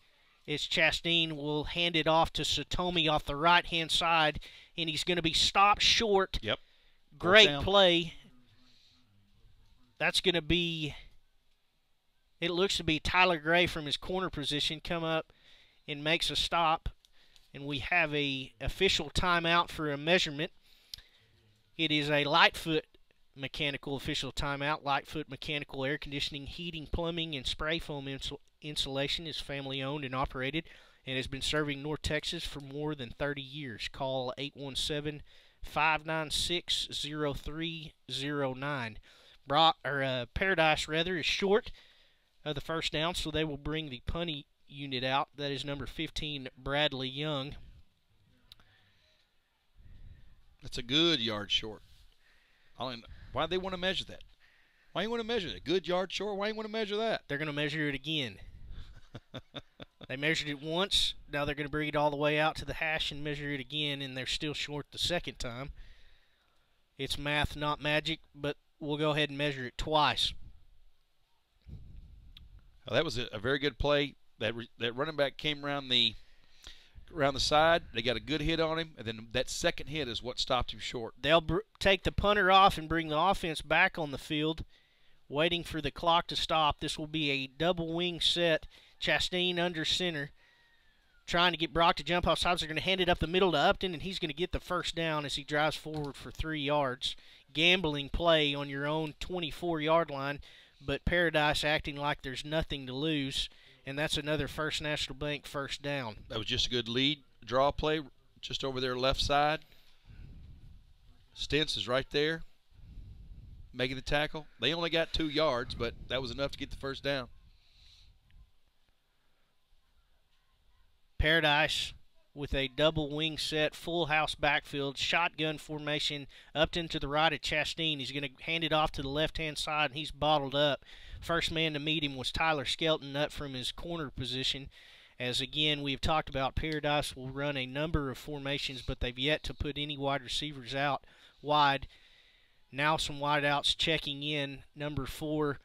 is Chastain. Will hand it off to Satomi off the right-hand side, and he's going to be stopped short.
Yep.
Great play. That's going to be, it looks to be Tyler Gray from his corner position come up and makes a stop, and we have a official timeout for a measurement. It is a Lightfoot mechanical official timeout. Lightfoot Mechanical Air Conditioning, Heating, Plumbing, and Spray Foam Insulation is family owned and operated. and has been serving North Texas for more than 30 years. Call 817-596-0309. Paradise is short of the first down, so they will bring the punting unit out. That is number 15, Bradley Young.
That's a good yard short. Why do they want to measure that? Why do you want to measure that? Good yard short? Why do you want to measure that?
They're going to measure it again. They measured it once. Now they're going to bring it all the way out to the hash and measure it again, and they're still short the second time. It's math, not magic, but we'll go ahead and measure it twice.
Well, that was a very good play. That running back came around the side. They got a good hit on him, and then that second hit is what stopped him short.
They'll take the punter off and bring the offense back on the field, waiting for the clock to stop. This will be a double wing set. Chastain under center, trying to get Brock to jump off sides. They're going to hand it up the middle to Upton, and he's going to get the first down as he drives forward for 3 yards. Gambling play on your own 24-yard line, but Paradise acting like there's nothing to lose, and that's another First National Bank first down.
That was just a good lead draw play just over their left side. Stentz is right there making the tackle. They only got 2 yards, but that was enough to get the first down.
Paradise with a double wing set, full house backfield, shotgun formation, Upton to the right of Chastain. He's going to hand it off to the left-hand side, and he's bottled up. First man to meet him was Tyler Skelton up from his corner position. As, again, we've talked about, Paradise will run a number of formations, but they've yet to put any wide receivers out wide. Now some wideouts checking in. Number 4,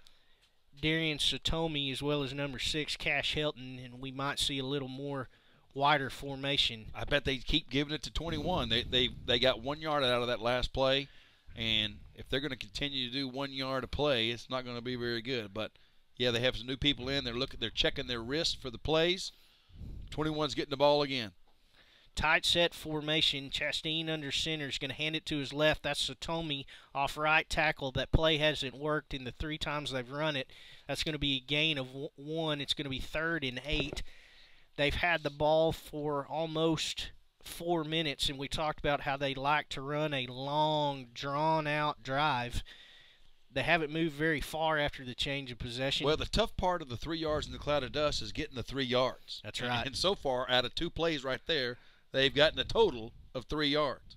Darian Satomi, as well as number 6, Cash Helton, and we might see a little more wider formation.
I bet they keep giving it to 21. They got 1 yard out of that last play, and if they're going to continue to do 1 yard a play, it's not going to be very good. But yeah, they have some new people in. They're checking their wrist for the plays. 21's getting the ball again.
Tight set formation. Chastain under center is going to hand it to his left. That's Satomi off right tackle. That play hasn't worked in the 3 times they've run it. That's going to be a gain of 1. It's going to be 3rd and 8. They've had the ball for almost 4 minutes, and we talked about how they like to run a long, drawn-out drive. They haven't moved very far after the change of possession.
Well, the tough part of the 3 yards in the cloud of dust is getting the 3 yards.
That's right.
And so far, out of 2 plays right there, they've gotten a total of 3 yards.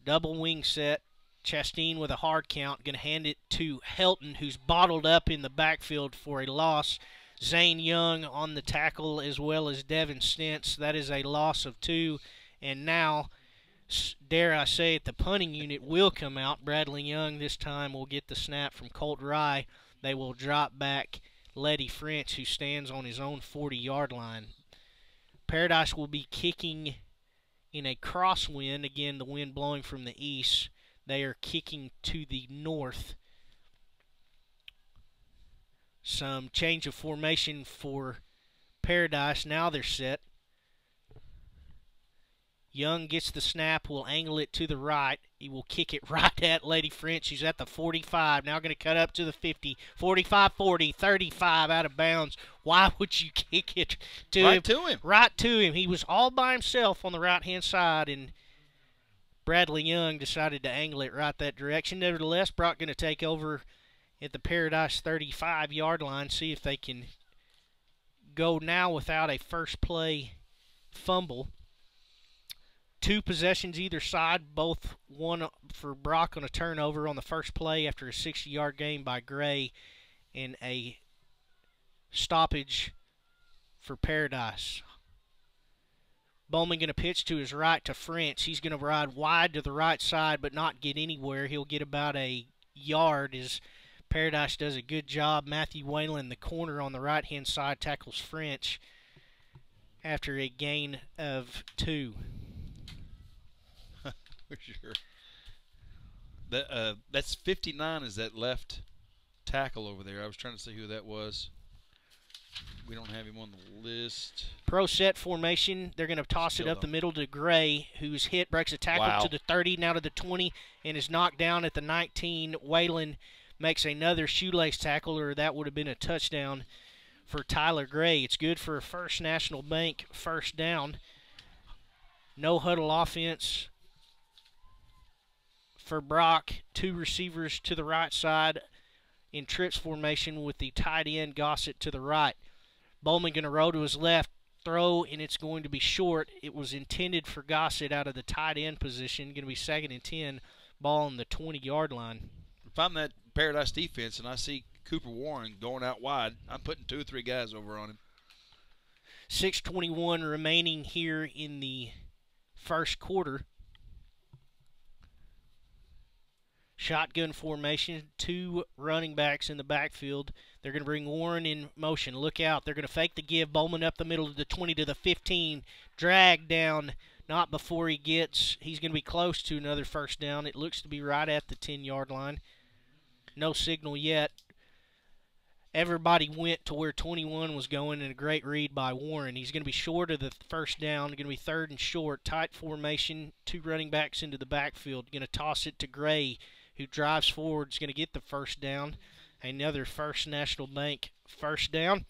Double wing set. Chastain with a hard count, going to hand it to Helton, who's bottled up in the backfield for a loss. Zane Young on the tackle, as well as Devin Stentz. That is a loss of 2. And now, dare I say it, the punting unit will come out. Bradley Young this time will get the snap from Colt Rye. They will drop back Letty French, who stands on his own 40-yard line. Paradise will be kicking in a crosswind. Again, the wind blowing from the east. They are kicking to the north. Some change of formation for Paradise. Now they're set. Young gets the snap, will angle it to the right. He will kick it right at Lady French. He's at the 45. Now going to cut up to the 50. 45, 40, 35 out of bounds. Why would you kick it to him?
Right to him.
Right to him. He was all by himself on the right-hand side, and Bradley Young decided to angle it right that direction. Nevertheless, Brock going to take over at the Paradise 35-yard line, see if they can go now without a first play fumble. 2 possessions either side, both one for Brock on a turnover on the first play after a 60-yard gain by Gray, and a stoppage for Paradise. Bowman going to pitch to his right to French. He's going to ride wide to the right side but not get anywhere. He'll get about a yard as Paradise does a good job. Matthew Whalen, the corner on the right-hand side, tackles French after a gain of 2.
For sure. That's 59 is that left tackle over there. I was trying to see who that was. We don't have him on the list.
Pro set formation. They're going to toss it up the middle to Gray, who's hit, breaks a tackle to the 30, now to the 20, and is knocked down at the 19. Whalen makes another shoelace tackle, or that would have been a touchdown for Tyler Gray. It's good for a First National Bank first down. No huddle offense for Brock. 2 receivers to the right side in trips formation with the tight end Gossett to the right. Bowman going to roll to his left, throw, and it's going to be short. It was intended for Gossett out of the tight end position. Going to be 2nd and 10, ball on the 20-yard line.
If I'm that Paradise defense and I see Cooper Warren going out wide, I'm putting 2 or 3 guys over on him.
6:21 remaining here in the first quarter. Shotgun formation, 2 running backs in the backfield. They're going to bring Warren in motion. Look out. They're going to fake the give. Bowman up the middle of the 20 to the 15. Drag down. Not before he's going to be close to another first down. It looks to be right at the 10-yard line. No signal yet. Everybody went to where 21 was going, and a great read by Warren. He's going to be short of the first down. Going to be 3rd and short. Tight formation. 2 running backs into the backfield. Going to toss it to Gray, who drives forward. Is going to get the first down. Another First National Bank first down.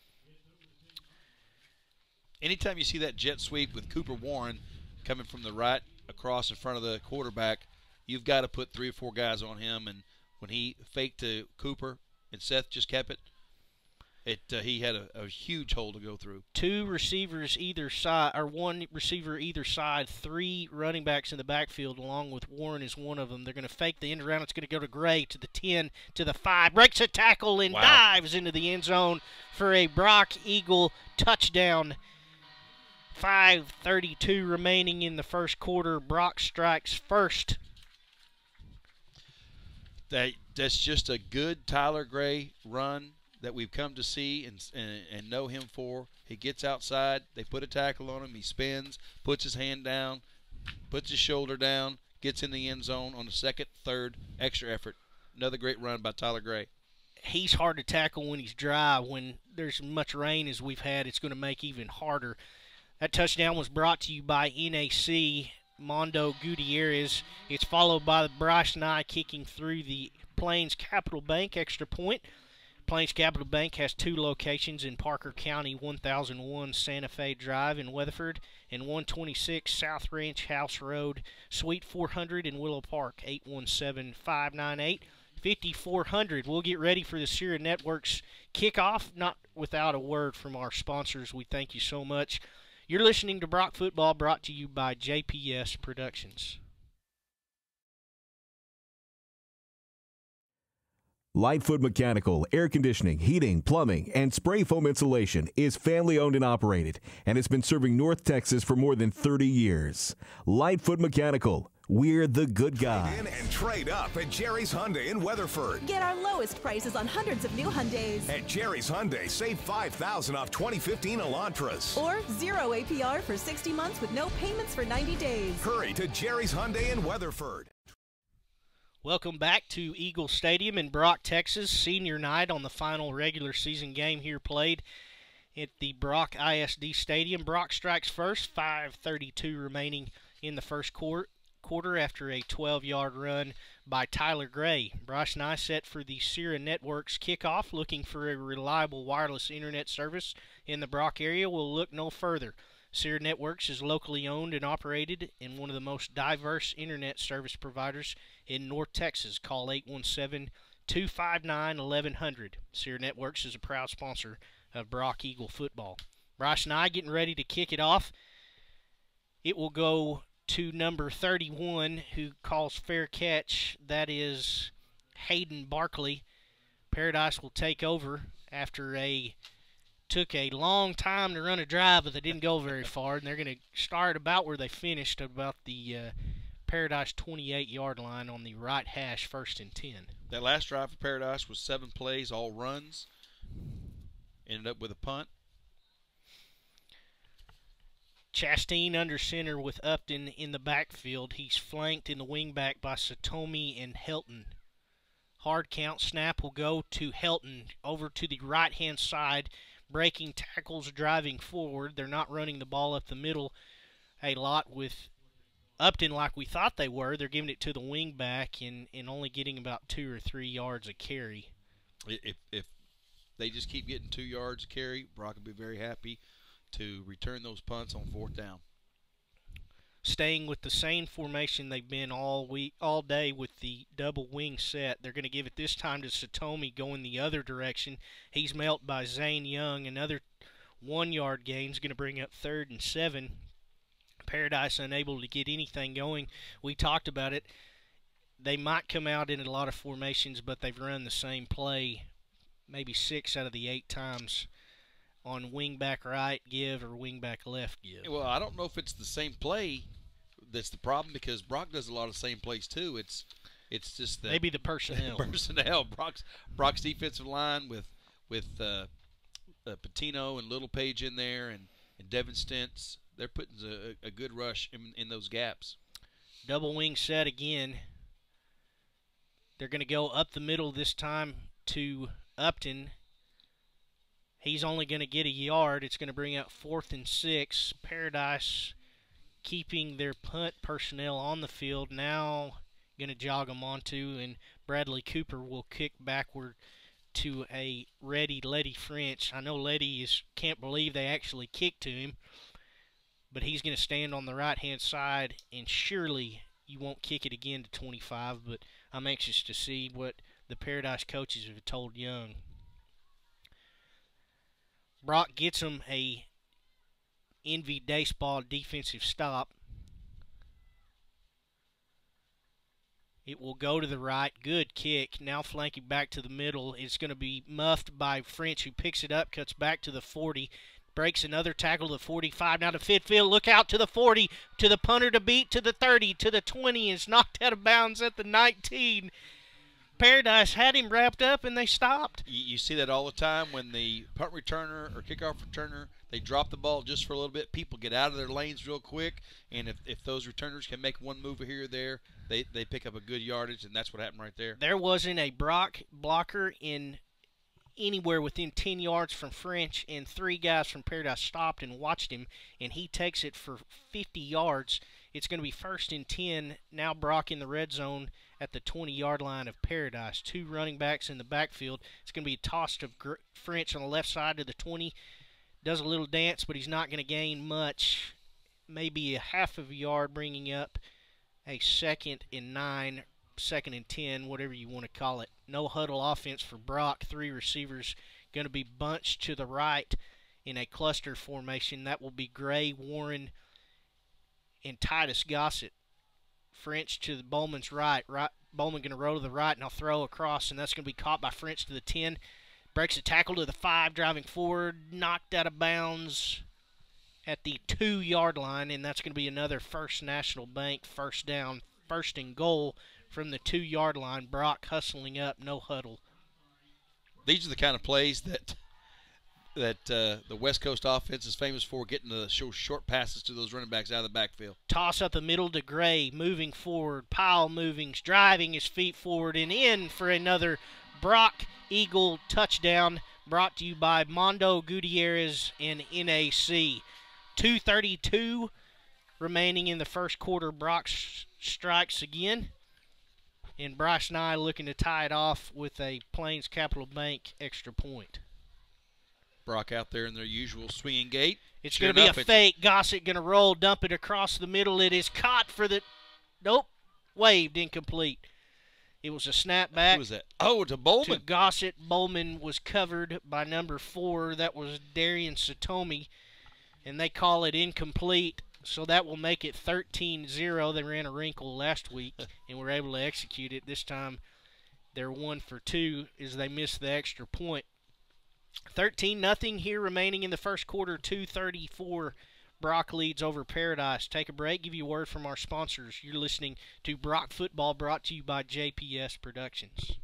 Anytime you see that jet sweep with Cooper Warren coming from the right across in front of the quarterback, you've got to put 3 or 4 guys on him. And when he faked to Cooper and Seth just kept it, he had a huge hole to go through.
2 receivers either side, or 1 receiver either side. 3 running backs in the backfield, along with Warren is one of them. They're going to fake the end around. It's going to go to Gray to the 10, to the 5. Breaks a tackle and dives into the end zone for a Brock Eagle touchdown. 5:32 remaining in the first quarter. Brock strikes first.
That's just a good Tyler Gray run that we've come to see and know him for. He gets outside, they put a tackle on him, he spins, puts his hand down, puts his shoulder down, gets in the end zone on the 2nd, 3rd, extra effort. Another great run by Tyler Gray.
He's hard to tackle when he's dry. When there's much rain as we've had, it's going to make even harder. That touchdown was brought to you by NAC Mondo Gutierrez. It's followed by Bryce Nye kicking through the Plains Capital Bank extra point. Plains Capital Bank has 2 locations in Parker County, 1001 Santa Fe Drive in Weatherford and 126 South Ranch House Road, Suite 400 in Willow Park, 817-598-5400. We'll get ready for the Sierra Networks kickoff, not without a word from our sponsors. We thank you so much. You're listening to Brock Football, brought to you by JPS Productions.
Lightfoot Mechanical, air conditioning, heating, plumbing, and spray foam insulation is family owned and operated and has been serving North Texas for more than 30 years. Lightfoot Mechanical, we're the good guys.
Trade in and trade up at Jerry's Hyundai in Weatherford.
Get our lowest prices on hundreds of new Hyundais.
At Jerry's Hyundai, save $5,000 off 2015 Elantras.
Or 0 APR for 60 months with no payments for 90 days.
Hurry to Jerry's Hyundai in Weatherford.
Welcome back to Eagle Stadium in Brock, Texas. Senior night on the final regular season game here played at the Brock ISD Stadium. Brock strikes first, 5:32 remaining in the first quarter after a 12-yard run by Tyler Gray. Bryce Nye set for the Sierra Networks kickoff, looking for a reliable wireless internet service in the Brock area. Will look no further. Sierra Networks is locally owned and operated and one of the most diverse internet service providers in North Texas. Call 817-259-1100. Sierra Networks is a proud sponsor of Brock Eagle football. Bryce Nye getting ready to kick it off. It will go to number 31, who calls fair catch. That is Hayden Barkley. Paradise will take over after took a long time to run a drive, but they didn't go very far, and they're going to start about where they finished, about the Paradise 28-yard line on the right hash, 1st and 10.
That last drive for Paradise was 7 plays, all runs. Ended up with a punt.
Chastain under center with Upton in the backfield. He's flanked in the wingback by Satomi and Helton. Hard count snap will go to Helton over to the right-hand side. Breaking tackles, driving forward. They're not running the ball up the middle a lot with Upton, like we thought they were, they're giving it to the wing back and only getting about 2 or 3 yards a carry.
If they just keep getting 2 yards a carry, Brock will be very happy to return those punts on 4th down.
Staying with the same formation they've been all day with the double wing set. They're going to give it this time to Satomi going the other direction. He's met by Zane Young. Another 1-yard gain is going to bring up 3rd and 7. Paradise unable to get anything going. We talked about it. They might come out in a lot of formations, but they've run the same play maybe 6 out of the 8 times on wing back right give or wing back left give.
Well, I don't know if it's the same play that's the problem, because Brock does a lot of the same plays too. It's just that
maybe the personnel.
Brock's defensive line with Patino and Little Page in there and Devin Stentz. They're putting a good rush in those gaps.
Double wing set again. They're going to go up the middle this time to Upton. He's only going to get a yard. It's going to bring up 4th and 6. Paradise keeping their punt personnel on the field. Now going to jog them onto, and Bradley Cooper will kick backward to a ready Letty French. I know Letty can't believe they actually kicked to him, but he's going to stand on the right-hand side, and surely you won't kick it again to 25, but I'm anxious to see what the Paradise coaches have told Young. Brock gets him a Envy Baseball defensive stop. It will go to the right. Good kick. Now flanking back to the middle. It's going to be muffed by French, who picks it up, cuts back to the 40. Breaks another tackle to the 45. Now to Fitfield. Look out to the 40. To the punter to beat. To the 30. To the 20. Is knocked out of bounds at the 19. Paradise had him wrapped up, and they stopped.
You see that all the time when the punt returner or kickoff returner, they drop the ball just for a little bit. People get out of their lanes real quick, and if those returners can make one move here or there, they pick up a good yardage, and that's what happened right there.
There wasn't a Brock blocker in anywhere within 10 yards from French, and 3 guys from Paradise stopped and watched him, and he takes it for 50 yards. It's going to be 1st and 10. Now Brock in the red zone at the 20-yard line of Paradise. 2 running backs in the backfield. It's going to be a toss to French on the left side to the 20. Does a little dance, but he's not going to gain much. Maybe a half of a yard, bringing up a 2nd and 9, 2nd and 10, whatever you want to call it. No huddle offense for Brock. 3 receivers going to be bunched to the right in a cluster formation. That will be Gray, Warren, and Titus Gossett. French to the Bowman's right. Bowman going to roll to the right, and I'll throw across, and that's going to be caught by French to the 10. Breaks a tackle to the 5, driving forward, knocked out of bounds at the 2-yard line, and that's going to be another First National Bank 1st down, 1st and goal from the 2-yard line. Brock hustling up, no huddle.
These are the kind of plays that the West Coast offense is famous for, getting the short passes to those running backs out of the backfield.
Toss up the middle to Gray, moving forward, Powell moving, driving his feet forward, and in for another Brock Eagle touchdown, brought to you by Mondo Gutierrez and NAC. 2:32 remaining in the first quarter. Brock strikes again, and Bryce Nye looking to tie it off with a Plains Capital Bank extra point.
Brock out there in their usual swinging gait.
It's going to be a fake. Gossett going to roll, dump it across the middle. It is caught for the – nope, waved, incomplete. It was a snapback.
Who was that? Oh, to Bowman.
To Gossett. Bowman was covered by number 4. That was Darian Satomi, and they call it incomplete. So that will make it 13-0. They ran a wrinkle last week and were able to execute it. This time they're 1 for 2 as they missed the extra point. 13-0 here remaining in the first quarter. 2:34. Brock leads over Paradise. Take a break, give you a word from our sponsors. You're listening to Brock Football, brought to you by JPS Productions.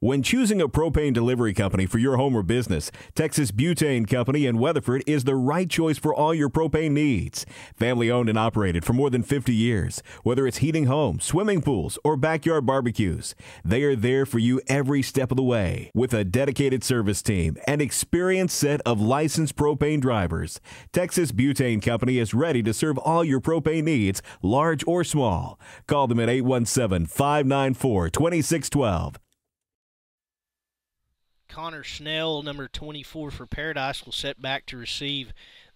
When choosing a propane delivery company for your home or business, Texas Butane Company in Weatherford is the right choice for all your propane needs. Family owned and operated for more than 50 years. Whether it's heating homes, swimming pools, or backyard barbecues, they are there for you every step of the way. With a dedicated service team and experienced set of licensed propane drivers, Texas Butane Company is ready to serve all your propane needs, large or small. Call them at 817-594-2612.
Connor Snell, number 24 for Paradise, will set back to receive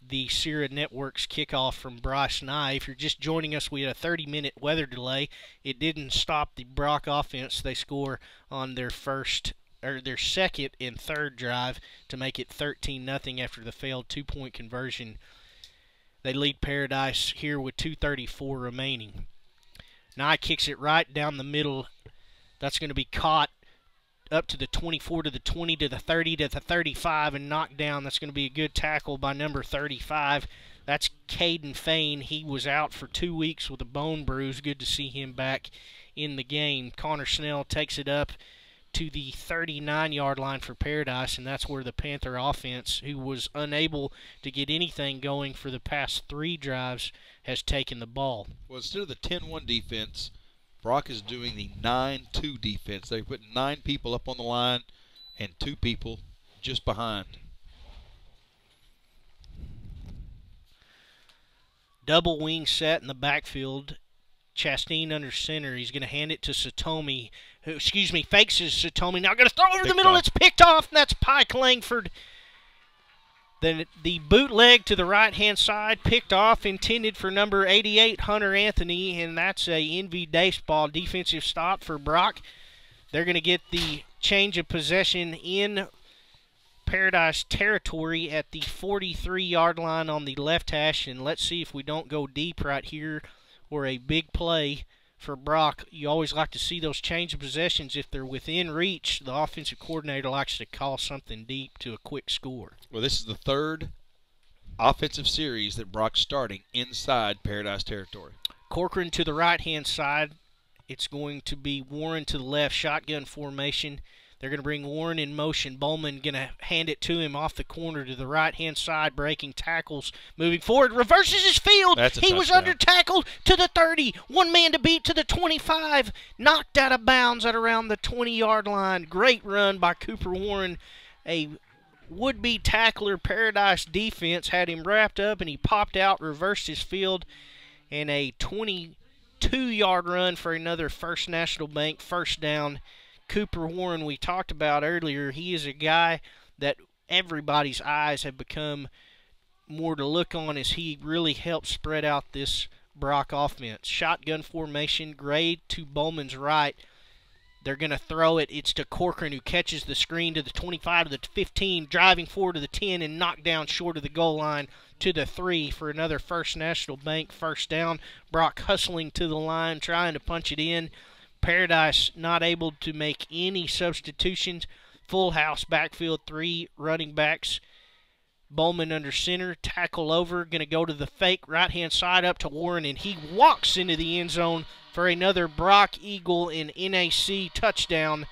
the Sierra Networks kickoff from Bryce Nye. If you're just joining us, we had a 30-minute weather delay. It didn't stop the Brock offense. They score on their second and third drive to make it 13-0 after the failed two-point conversion. They lead Paradise here with 2:34 remaining. Nye kicks it right down the middle. That's going to be caught up to the 24, to the 20, to the 30, to the 35, and knocked down. That's going to be a good tackle by number 35. That's Caden Fain. He was out for 2 weeks with a bone bruise. Good to see him back in the game. Connor Snell takes it up to the 39-yard line for Paradise, and that's where the Panther offense, who was unable to get anything going for the past 3 drives, has taken the ball.
Well, instead of the 10-1 defense, Brock is doing the 9-2 defense. They're putting 9 people up on the line and 2 people just behind.
Double wing set in the backfield. Chastain under center. He's going to hand it to Satomi. Fakes his Satomi. Now going to throw over the middle. It's picked off, and that's Pike Langford. Then the bootleg to the right-hand side, picked off, intended for number 88, Hunter Anthony, and that's a Envy baseball defensive stop for Brock. They're going to get the change of possession in Paradise territory at the 43-yard line on the left hash, and let's see if we don't go deep right here or a big play for Brock. You always like to see those change of possessions. If they're within reach, the offensive coordinator likes to call something deep to a quick score.
Well, this is the 3rd offensive series that Brock's starting inside Paradise territory.
Corcoran to the right-hand side. It's going to be Warren to the left, shotgun formation. They're going to bring Warren in motion. Bowman going to hand it to him off the corner to the right-hand side, breaking tackles, moving forward, reverses his field. He was under tackled to the 30. One man to beat to the 25. Knocked out of bounds at around the 20-yard line. Great run by Cooper Warren. A would-be tackler Paradise defense had him wrapped up, and he popped out, reversed his field, and a 22-yard run for another First National Bank first down. Cooper Warren, we talked about earlier, he is a guy that everybody's eyes have become more to look on as he really helps spread out this Brock offense. Shotgun formation, grade to Bowman's right. They're going to throw it. It's to Corcoran, who catches the screen to the 25, to the 15, driving forward to the 10, and knocked down short of the goal line to the 3 for another First National Bank first down. Brock hustling to the line, trying to punch it in. Paradise not able to make any substitutions. Full house backfield, 3 running backs. Bowman under center, tackle over, going to go to the fake right-hand side up to Warren, and he walks into the end zone for another Brock Eagle and NAC touchdown,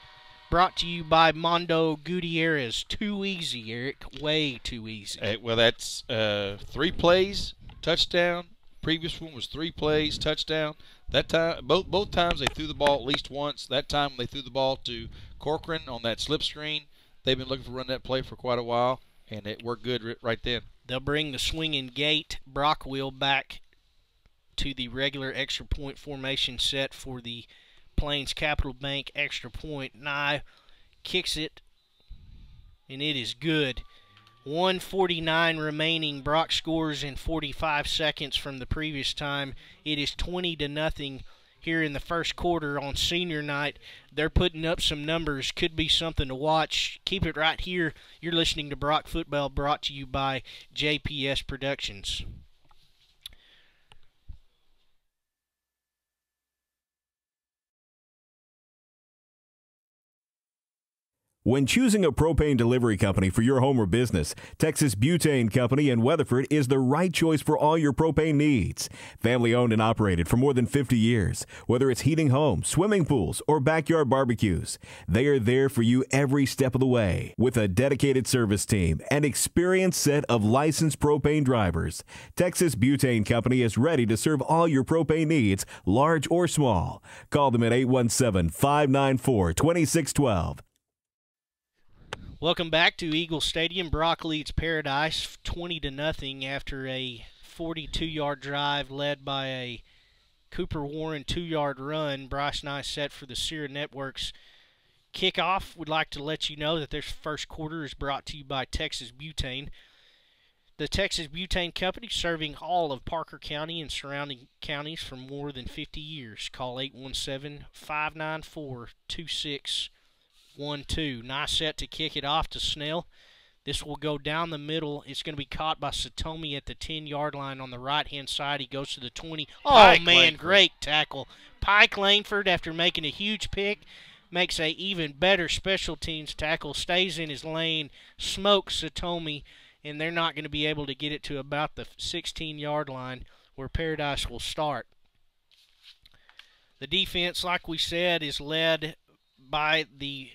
brought to you by Mondo Gutierrez. Too easy, Eric. Way too easy.
Well, that's 3 plays, touchdown. Previous one was 3 plays, touchdown. That time, both times they threw the ball at least once. That time when they threw the ball to Corcoran on that slip screen, they've been looking to run that play for quite a while, and it worked good right then.
They'll bring the swinging gate Brock wheel back to the regular extra point formation set for the Plains Capital Bank extra point. Nye kicks it, and it is good. 1:49 remaining. Brock scores in 45 seconds from the previous time. It is 20-0 here in the first quarter on senior night. They're putting up some numbers. Could be something to watch. Keep it right here. You're listening to Brock Football, brought to you by JPS Productions.
When choosing a propane delivery company for your home or business, Texas Butane Company in Weatherford is the right choice for all your propane needs. Family owned and operated for more than 50 years. Whether it's heating homes, swimming pools, or backyard barbecues, they are there for you every step of the way. With a dedicated service team and experienced set of licensed propane drivers, Texas Butane Company is ready to serve all your propane needs, large or small. Call them at 817-594-2612.
Welcome back to Eagle Stadium. Brock leads Paradise 20-0 after a 42-yard drive led by a Cooper Warren 2-yard run. Bryce Nye set for the Sierra Networks kickoff. Would like to let you know that this first quarter is brought to you by Texas Butane. The Texas Butane Company, serving all of Parker County and surrounding counties for more than 50 years. Call 817-594-2612. Nice set to kick it off to Snell. This will go down the middle. It's going to be caught by Satomi at the 10-yard line on the right-hand side. He goes to the 20. Oh, man, great tackle. Pike Langford, after making a huge pick, makes a even better special teams tackle, stays in his lane, smokes Satomi, and they're not going to be able to get it to about the 16-yard line where Paradise will start. The defense, like we said, is led by the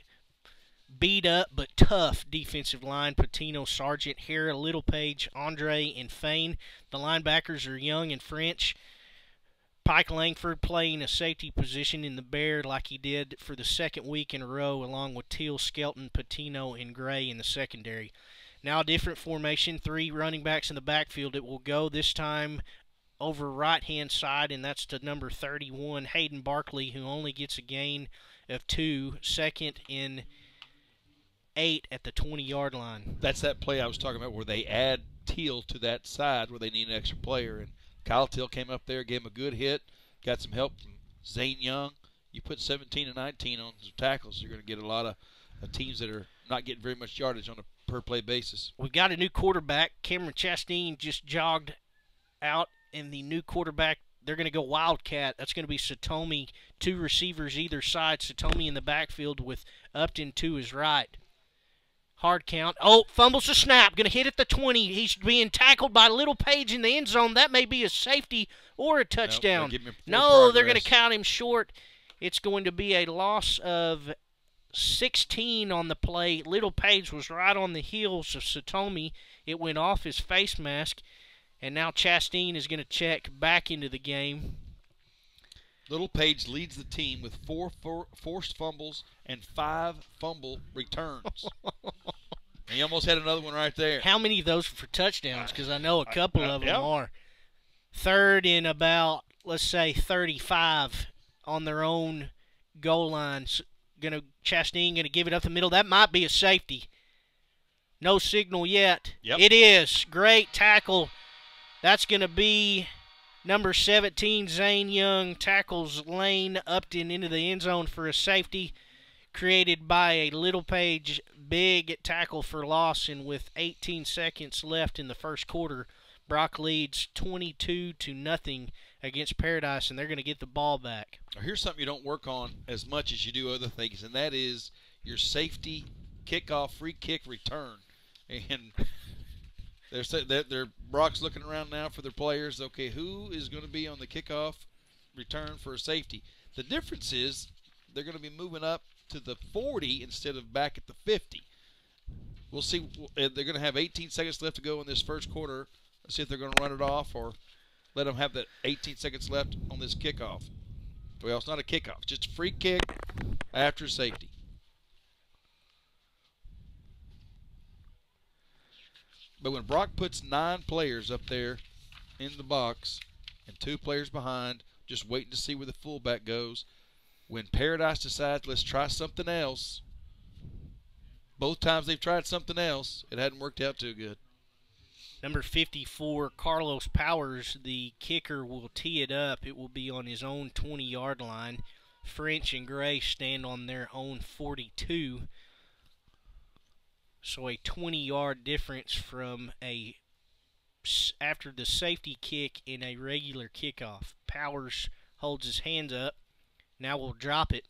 beat-up but tough defensive line: Patino, Sargent, Hara, Littlepage, Andre, and Fain. The linebackers are Young and French. Pike Langford playing a safety position in the Bear like he did for the second week in a row, along with Teal, Skelton, Patino, and Gray in the secondary. Now a different formation, 3 running backs in the backfield. It will go this time over right-hand side, and that's to number 31, Hayden Barkley, who only gets a gain of 2, second in 8 at the 20-yard line.
That's that play I was talking about where they add Teal to that side where they need an extra player. And Kyle Teal came up there, gave him a good hit, got some help from Zane Young. You put 17 and 19 on some tackles, you're going to get a lot of teams that are not getting very much yardage on a per-play basis.
We've got a new quarterback. Cameron Chastain just jogged out, and the new quarterback, they're going to go Wildcat. That's going to be Satomi, 2 receivers either side. Satomi in the backfield with Upton to his right. Hard count. Oh, fumbles the snap. Going to hit at the 20. He's being tackled by Littlepage in the end zone. That may be a safety or a touchdown. No, they're going to count him short. It's going to be a loss of 16 on the play. Littlepage was right on the heels of Satomi. It went off his face mask. And now Chastain is going to check back into the game.
Littlepage leads the team with 4 forced fumbles and 5 fumble returns. He almost had another one right there.
How many of those for touchdowns? Because I know a couple of them are. Third and about, let's say, 35 on their own goal line. Chastain going to give it up the middle. That might be a safety. No signal yet.
Yep.
It is. Great tackle. That's going to be number 17, Zane Young, tackles Lane Upton into the end zone for a safety created by a Littlepage big tackle for loss. And with 18 seconds left in the first quarter, Brock leads 22-0 against Paradise, and they're going to get the ball back.
Now here's something you don't work on as much as you do other things, and that is your safety kickoff free kick return. And they're Brock's looking around now for their players. Okay, who is going to be on the kickoff return for a safety? The difference is they're going to be moving up to the 40 instead of back at the 50. We'll see. They're going to have 18 seconds left to go in this first quarter. Let's see if they're going to run it off or let them have that 18 seconds left on this kickoff. Well, it's not a kickoff. It's just a free kick after safety. But when Brock puts 9 players up there in the box and 2 players behind, just waiting to see where the fullback goes, when Paradise decides, let's try something else, both times they've tried something else, it hadn't worked out too good.
Number 54, Carlos Powers, the kicker, will tee it up. It will be on his own 20-yard line. French and Gray stand on their own 42. So a 20-yard difference from after the safety kick in a regular kickoff. Powers holds his hands up. Now we'll drop it.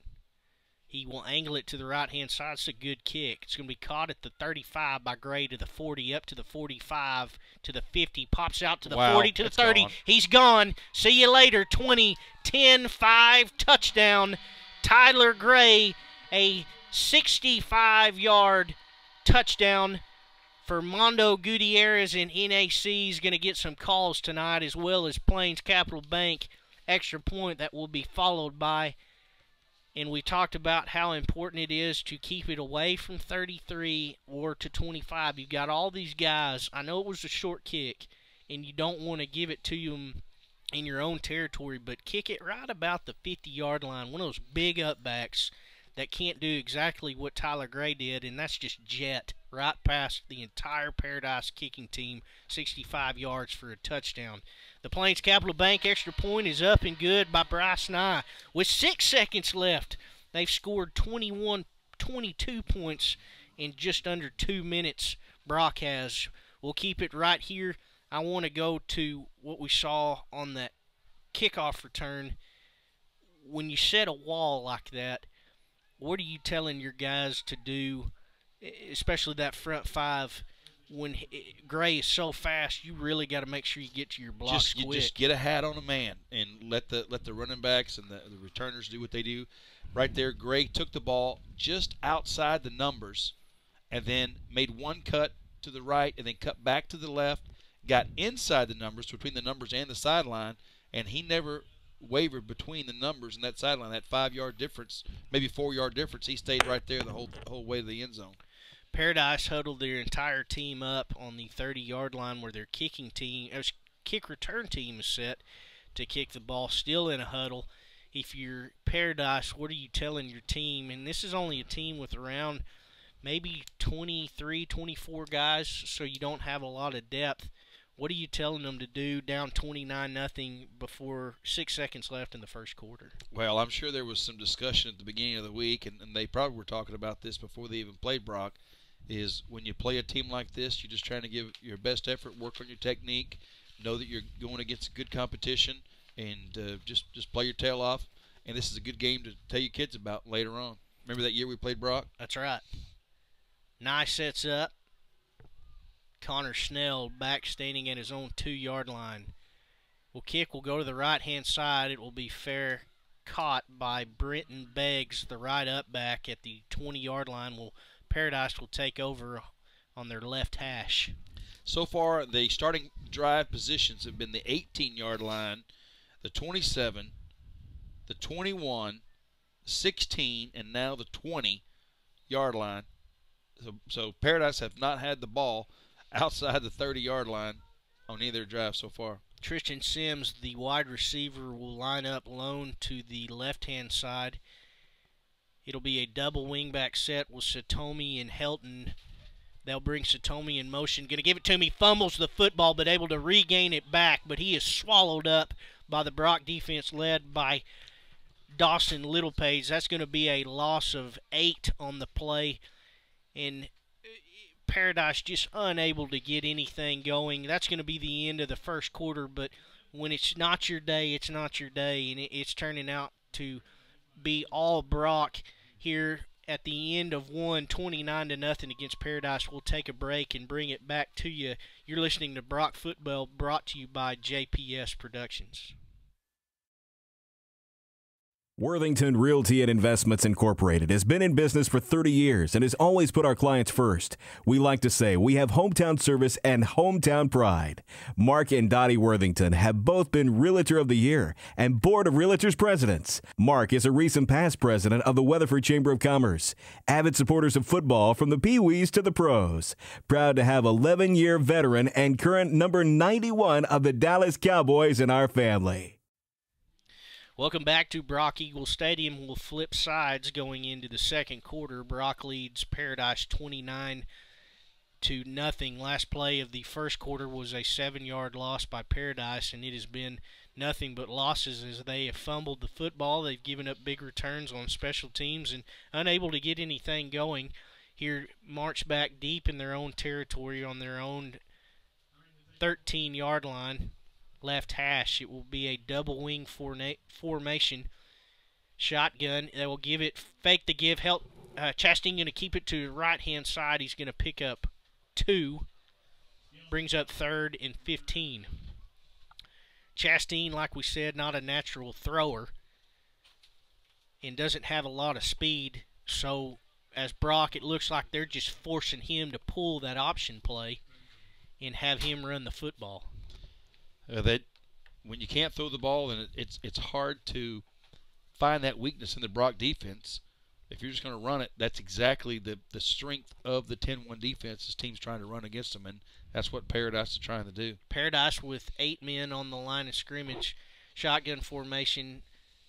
He will angle it to the right-hand side. It's a good kick. It's going to be caught at the 35 by Gray to the 40, up to the 45, to the 50, pops out to the 40, to the 30.
Gone.
He's gone. See you later. 20, 10, 5, touchdown. Tyler Gray, a 65-yard touchdown for Mondo Gutierrez, and NAC is going to get some calls tonight, as well as Plains Capital Bank extra point that will be followed by. And we talked about how important it is to keep it away from 33 or to 25. You've got all these guys. I know it was a short kick, and you don't want to give it to them in your own territory, but kick it right about the 50-yard line. One of those big upbacks that can't do exactly what Tyler Gray did, and that's just jet right past the entire Paradise kicking team, 65 yards for a touchdown. The Plains Capital Bank extra point is up and good by Bryce Nye. With 6 seconds left, they've scored 22 points in just under 2 minutes. Brock has. We'll keep it right here. I want to go to what we saw on that kickoff return. When you set a wall like that, what are you telling your guys to do, especially that front five? When Gray is so fast, you really got to make sure you get to your blocks quick.
Just get a hat on a man and let the running backs and the returners do what they do. Right there, Gray took the ball just outside the numbers and then made one cut to the right and then cut back to the left, got inside the numbers, between the numbers and the sideline, and he never wavered between the numbers and that sideline. That 5-yard difference, maybe 4-yard difference, he stayed right there the whole way to the end zone.
Paradise huddled their entire team up on the 30-yard line where their kick return team is set to kick the ball, still in a huddle. If you're Paradise, what are you telling your team? And this is only a team with around maybe 23, 24 guys, so you don't have a lot of depth. What are you telling them to do down 29-0 before 6 seconds left in the first quarter?
Well, I'm sure there was some discussion at the beginning of the week, and they probably were talking about this before they even played Brock, is when you play a team like this, you're just trying to give your best effort, work on your technique, know that you're going against good competition, and just play your tail off. And this is a good game to tell your kids about later on. Remember that year we played Brock?
That's right. Nye sets up. Connor Snell back standing at his own 2-yard line. Kick will go to the right-hand side. It will be fair caught by Brenton Beggs, the right up back at the 20-yard line. Paradise will take over on their left hash.
So far, the starting drive positions have been the 18-yard line, the 27, the 21, 16, and now the 20-yard line. So Paradise have not had the ball outside the 30-yard line on either drive so far.
Tristan Sims, the wide receiver, will line up lone to the left-hand side. It'll be a double wingback set with Satomi and Helton. They'll bring Satomi in motion. Going to give it to me. Fumbles the football, but able to regain it back. But he is swallowed up by the Brock defense led by Dawson Littlepage. That's going to be a loss of 8 on the play. And Paradise just unable to get anything going. That's going to be the end of the first quarter. But when it's not your day, it's not your day. And it's turning out to be all Brock here at the end of 29-0 against Paradise. We'll take a break and bring it back to you. You're listening to Brock Football, brought to you by JPS Productions.
Worthington Realty and Investments Incorporated has been in business for 30 years and has always put our clients first. We like to say we have hometown service and hometown pride. Mark and Dottie Worthington have both been Realtor of the Year and Board of Realtors Presidents. Mark is a recent past president of the Weatherford Chamber of Commerce. Avid supporters of football from the Pee-wees to the pros. Proud to have 11-year veteran and current number 91 of the Dallas Cowboys in our family.
Welcome back to Brock Eagle Stadium. We'll flip sides going into the second quarter. Brock leads Paradise 29-0. Last play of the first quarter was a 7-yard loss by Paradise, and it has been nothing but losses as they have fumbled the football. They've given up big returns on special teams and unable to get anything going. Here, march back deep in their own territory on their own 13-yard line. Left hash. It will be a double wing formation. Shotgun. They will give it, fake the give. Chastain going to keep it to the right-hand side. He's going to pick up 2. Brings up 3rd and 15. Chastain, like we said, not a natural thrower and doesn't have a lot of speed. So, as Brock, it looks like they're just forcing him to pull that option play and have him run the football.
When you can't throw the ball, then it's hard to find that weakness in the Brock defense. If you're just going to run it, that's exactly the strength of the 10-1 defense. This team's trying to run against them, and that's what Paradise is trying to do.
Paradise with 8 men on the line of scrimmage, shotgun formation.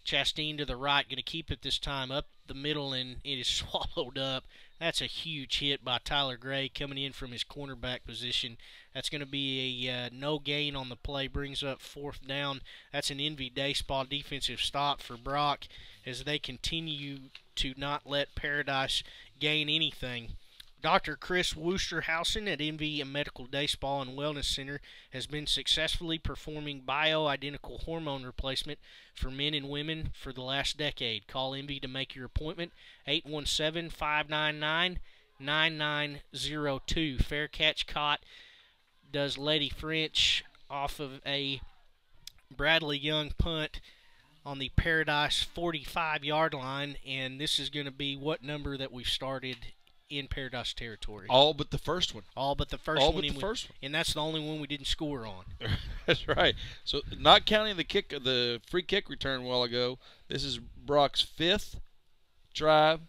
Chastain to the right, going to keep it this time up the middle, and it is swallowed up. That's a huge hit by Tyler Gray coming in from his cornerback position. That's going to be a no gain on the play, brings up 4th down. That's an Envy Dayspaw defensive stop for Brock as they continue to not let Paradise gain anything. Dr. Chris Woosterhausen at Envy Medical Day Spa and Wellness Center has been successfully performing bioidentical hormone replacement for men and women for the last decade. Call Envy to make your appointment, 817-599-9902. Fair catch caught does Lady French off of a Bradley Young punt on the Paradise 45-yard line, and this is going to be what number that we've started in Paradise territory.
All but the first one.
All but the first
All
one.
but the first one.
And that's the only one we didn't score on.
That's right. So not counting the free kick return a while ago, this is Brock's 5th drive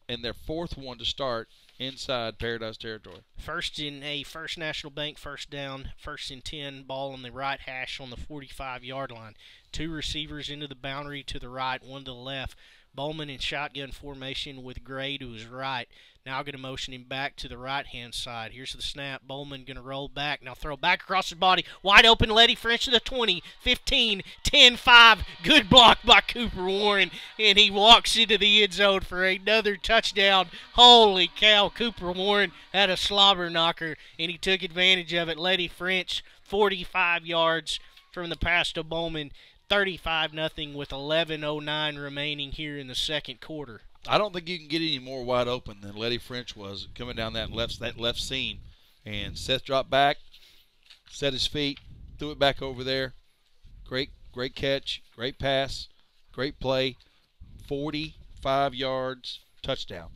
and their 4th one to start inside Paradise territory.
First in a First National Bank first down, 1st and 10, ball on the right hash on the 45-yard line. 2 receivers into the boundary to the right, 1 to the left. Bowman in shotgun formation with Gray to his right. Now going to motion him back to the right-hand side. Here's the snap. Bowman going to roll back. Now throw back across his body. Wide open, Letty French to the 20, 15, 10, 5. Good block by Cooper Warren. And he walks into the end zone for another touchdown. Holy cow, Cooper Warren had a slobber knocker, and he took advantage of it. Letty French, 45 yards from the pass to Bowman. 35-0 with 11:09 remaining here in the second quarter.
I don't think you can get any more wide open than Letty French was coming down that left seam. And Seth dropped back, set his feet, threw it back over there. Great catch, great pass, great play. 45 yards, touchdown.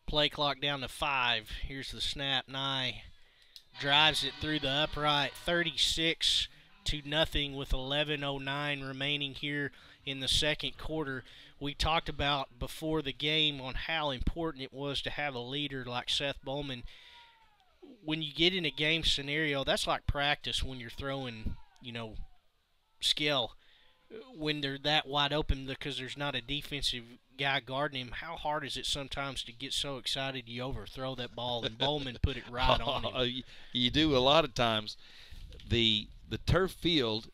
Play clock down to 5. Here's the snap. Nye drives it through the upright. 36-0 with 11:09 remaining here in the second quarter. We talked about before the game on how important it was to have a leader like Seth Bowman. When you get in a game scenario, that's like practice when you're throwing, skill. When they're that wide open because there's not a defensive guy guarding him, how hard is it sometimes to get so excited you overthrow that ball, and Bowman put it right on him.
You do a lot of times. The turf field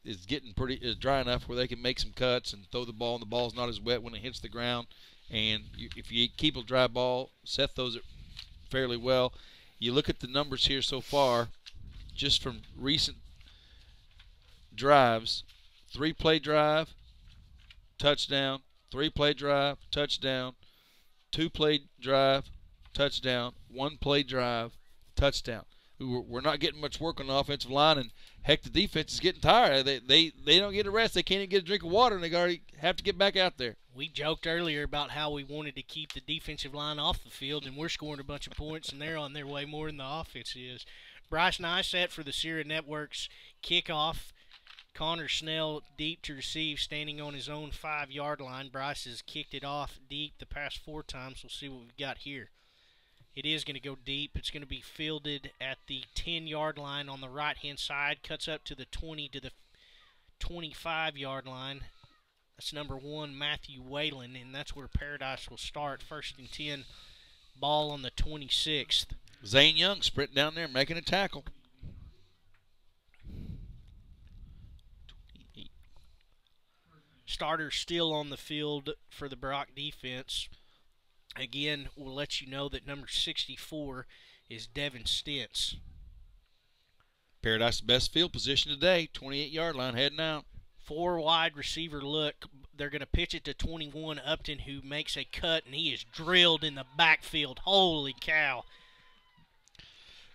is getting is dry enough where they can make some cuts and throw the ball, and the ball's not as wet when it hits the ground. And if you keep a dry ball, Seth throws it fairly well. You look at the numbers here so far, just from recent drives: 3-play drive, touchdown; 3-play drive, touchdown; 2-play drive, touchdown; 1-play drive, touchdown. We're not getting much work on the offensive line, and heck, the defense is getting tired. They don't get a rest. They can't even get a drink of water, and they already have to get back out there.
We joked earlier about how we wanted to keep the defensive line off the field, and we're scoring a bunch of points, and they're on their way more than the offense is. Bryce Nyset for the Sierra Networks kickoff. Connor Snell deep to receive, standing on his own 5-yard line. Bryce has kicked it off deep the past 4 times. We'll see what we've got here. It is going to go deep. It's going to be fielded at the 10-yard line on the right-hand side. Cuts up to the 20 to the 25-yard line. That's number 1, Matthew Whalen, and that's where Paradise will start. 1st and 10, ball on the 26th.
Zane Young sprinting down there, making a tackle.
28. Starter still on the field for the Brock defense. Again, we'll let you know that number 64 is Devin Stentz.
Paradise's best field position today, 28-yard line, heading out.
4 wide receiver look. They're going to pitch it to 21 Upton, who makes a cut, and he is drilled in the backfield. Holy cow.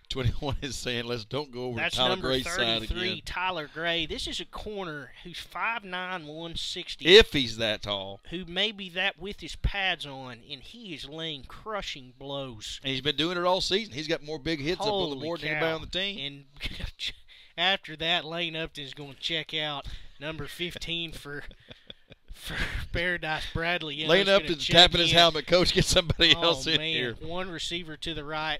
21 is saying, let's don't go over
That's
Tyler
number
Gray's side
33,
again.
Tyler Gray. This is a corner who's 5'9", 160.
If he's that tall.
Who may be that with his pads on, and he is laying crushing blows.
And he's been doing it all season. He's got more big hits up on the board than anybody on the team.
And after that, Lane Upton's going to check out number 15 for Paradise Bradley. Young's
Lane
gonna
Upton's
check
tapping his
in.
helmet. Coach, get somebody else in
man.
here.
One receiver to the right,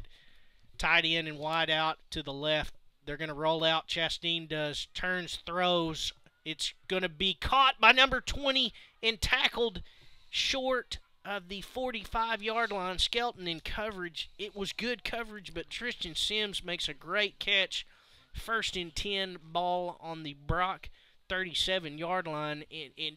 tight end and wide out to the left. They're going to roll out. Chastain does, turns, throws. It's going to be caught by number 20 and tackled short of the 45-yard line. Skelton in coverage. It was good coverage, but Tristan Sims makes a great catch. 1st and 10 ball on the Brock 37-yard line. And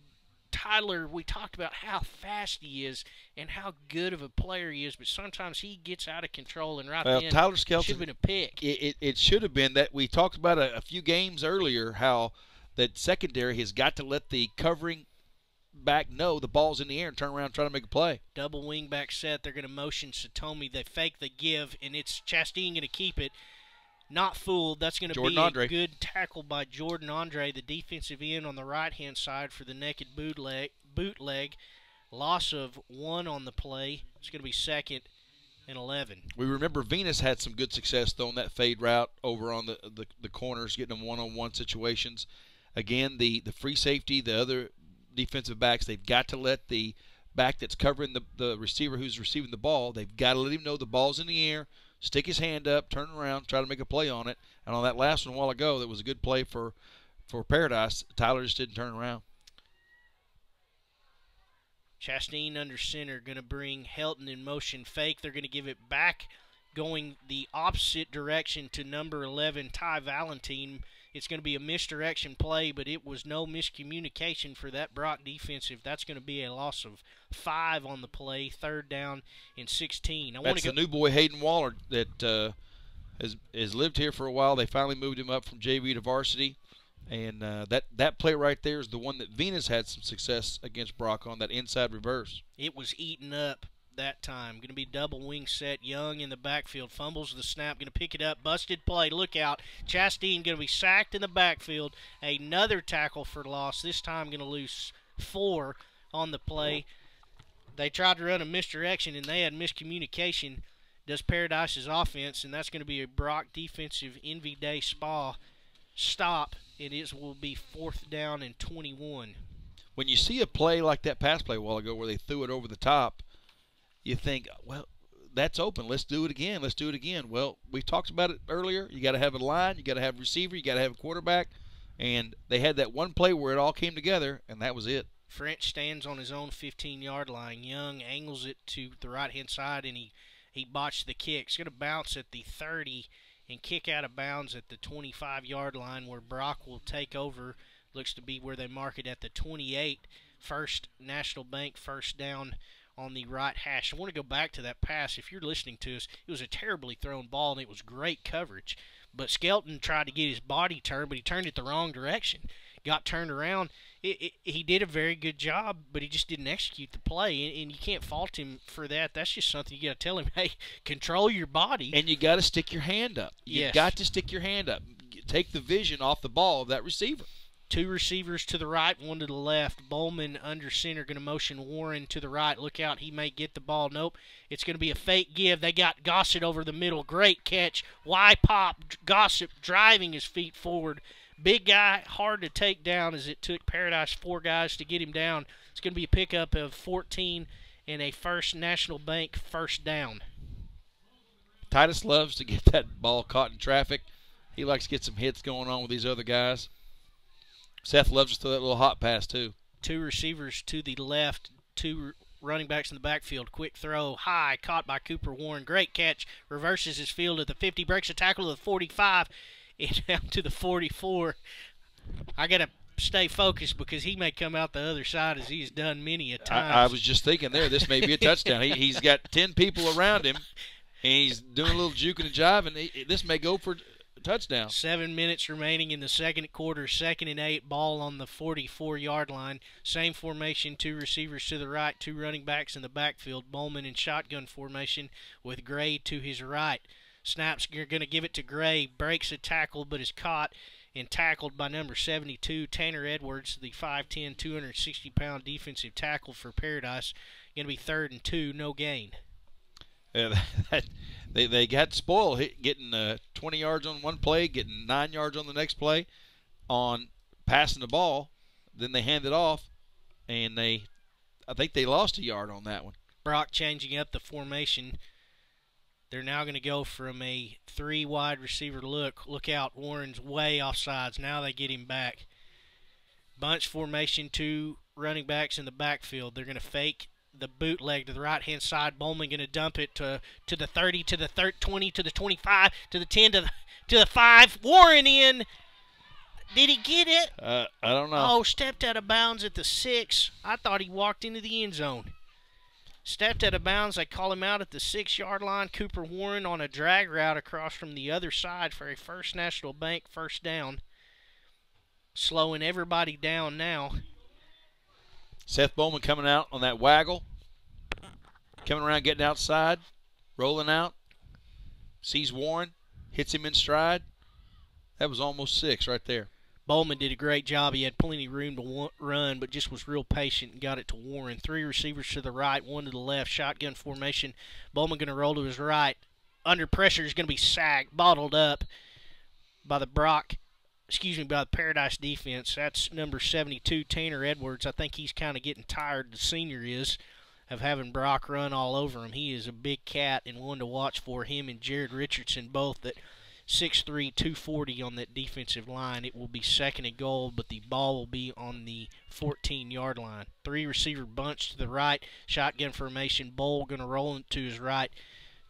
Tyler, we talked about how fast he is and how good of a player he is, but sometimes he gets out of control, and then
Tyler Skelton
should have been a pick.
It should have been that. We talked about a few games earlier how that secondary has got to let the covering back know the ball's in the air and turn around and try to make a play.
Double wing back set. They're going to motion Satomi. They fake the give, and it's Chastain going to keep it. Not fooled. That's going to be a good tackle by Jordan Andre, the defensive end on the right-hand side for the naked bootleg. Loss of 1 on the play. It's going to be 2nd and 11.
We remember Venus had some good success throwing that fade route over on the corners, getting them one-on-one situations. Again, the free safety, the other defensive backs, they've got to let the back that's covering the receiver who's receiving the ball, they've got to let him know the ball's in the air, stick his hand up, turn around, try to make a play on it. And on that last one a while ago, that was a good play for Paradise. Tyler just didn't turn around.
Chastain under center, going to bring Helton in motion fake. They're going to give it back, going the opposite direction to number 11, Ty Valentine. It's going to be a misdirection play, but it was no miscommunication for that Brock defensive. That's going to be a loss of 5 on the play, 3rd down and 16.
That's the new boy Hayden Waller that has lived here for a while. They finally moved him up from JV to varsity. And that play right there is the one that Venus had some success against Brock on, that inside reverse.
It was eaten up that time. Going to be double wing set. Young in the backfield. Fumbles the snap. Going to pick it up. Busted play. Look out. Chastain going to be sacked in the backfield. Another tackle for loss. This time going to lose 4 on the play. They tried to run a misdirection, and they had miscommunication. Does Paradise's offense, and that's going to be a Brock defensive Envy Day stop. It will be 4th down and 21.
When you see a play like that pass play a while ago where they threw it over the top, you think, well, that's open. Let's do it again. Let's do it again. Well, we talked about it earlier. You got to have a line. You got to have a receiver. You got to have a quarterback. And they had that one play where it all came together, and that was it.
French stands on his own 15-yard line. Young angles it to the right-hand side, and he botched the kick. It's going to bounce at the 30 and kick out of bounds at the 25-yard line, where Brock will take over. Looks to be where they mark it at the 28. First National Bank first down on the right hash. I want to go back to that pass. If you're listening to us, it was a terribly thrown ball, and it was great coverage. But Skelton tried to get his body turned, but he turned it the wrong direction. Got turned around. He did a very good job, but he just didn't execute the play, and you can't fault him for that. That's just something you got to tell him, hey, control your body.
And you got to stick your hand up. You got to stick your hand up. Take the vision off the ball of that receiver.
2 receivers to the right, 1 to the left. Bowman under center, going to motion Warren to the right. Look out, he may get the ball. Nope, it's going to be a fake give. They got Gossett over the middle. Great catch. Y pop. Gossett driving his feet forward. Big guy, hard to take down, as it took Paradise 4 guys to get him down. It's going to be a pickup of 14 and a First National Bank first down.
Titus loves to get that ball caught in traffic. He likes to get some hits going on with these other guys. Seth loves to throw that little hot pass, too.
2 receivers to the left, 2 running backs in the backfield. Quick throw, high, caught by Cooper Warren. Great catch, reverses his field at the 50, breaks a tackle to the 45, and down to the 44. I got to stay focused because he may come out the other side, as he's done many a time.
I was just thinking there, this may be a touchdown. He's got 10 people around him, and he's doing a little juke and a jive, and this may go for touchdown.
7 minutes remaining in the second quarter. 2nd and 8, ball on the 44-yard line. Same formation, 2 receivers to the right, 2 running backs in the backfield. Bowman in shotgun formation with Gray to his right. Snaps, you're going to give it to Gray. Breaks a tackle but is caught and tackled by number 72, Tanner Edwards, the 5'10", 260-pound defensive tackle for Paradise. Going to be 3rd and 2, no gain.
Yeah, they got spoiled, getting 20 yards on one play, getting 9 yards on the next play on passing the ball. Then they hand it off, and I think they lost a yard on that one.
Brock changing up the formation. They're now going to go from a 3 wide receiver look. Look out, Warren's way offsides. Now they get him back. Bunch formation, 2 running backs in the backfield. They're going to fake the bootleg to the right-hand side. Bowman going to dump it to the 30, to the 20, to the 25, to the 10, to the 5. Warren in. Did he get it?
I don't know.
Oh, stepped out of bounds at the 6. I thought he walked into the end zone. Stepped out of bounds. They call him out at the 6-yard line. Cooper Warren on a drag route across from the other side for a First National Bank first down. Slowing everybody down now.
Seth Bowman coming out on that waggle. Coming around, getting outside. Rolling out. Sees Warren. Hits him in stride. That was almost 6 right there.
Bowman did a great job. He had plenty of room to run, but just was real patient and got it to Warren. 3 receivers to the right, 1 to the left. Shotgun formation. Bowman going to roll to his right. Under pressure is going to be sacked, bottled up by the Paradise defense. That's number 72, Tanner Edwards. I think he's kind of getting tired, the senior is, of having Brock run all over him. He is a big cat and one to watch for. Him and Jared Richardson both at 6'3", 240 on that defensive line. It will be 2nd and goal, but the ball will be on the 14-yard line. 3 receiver bunch to the right. Shotgun formation. Bowl going to roll to his right.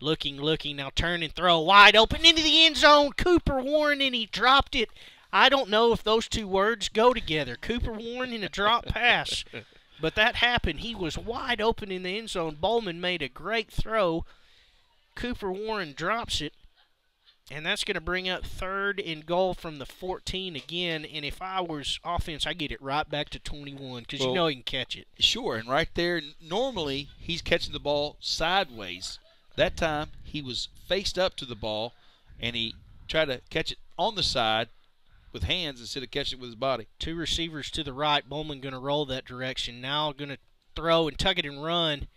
Looking, now turn and throw. Wide open into the end zone. Cooper Warren, and he dropped it. I don't know if those 2 words go together. Cooper Warren in a drop pass. But that happened. He was wide open in the end zone. Bowman made a great throw. Cooper Warren drops it. And that's going to bring up 3rd and goal from the 14 again. And if I was offense, I'd get it right back to 21 because you know he can catch it.
Sure, and right there, normally he's catching the ball sideways. That time he was faced up to the ball, and he tried to catch it on the side with hands instead of catching it with his body.
2 receivers to the right. Bowman going to roll that direction. Now going to throw and tuck it and run.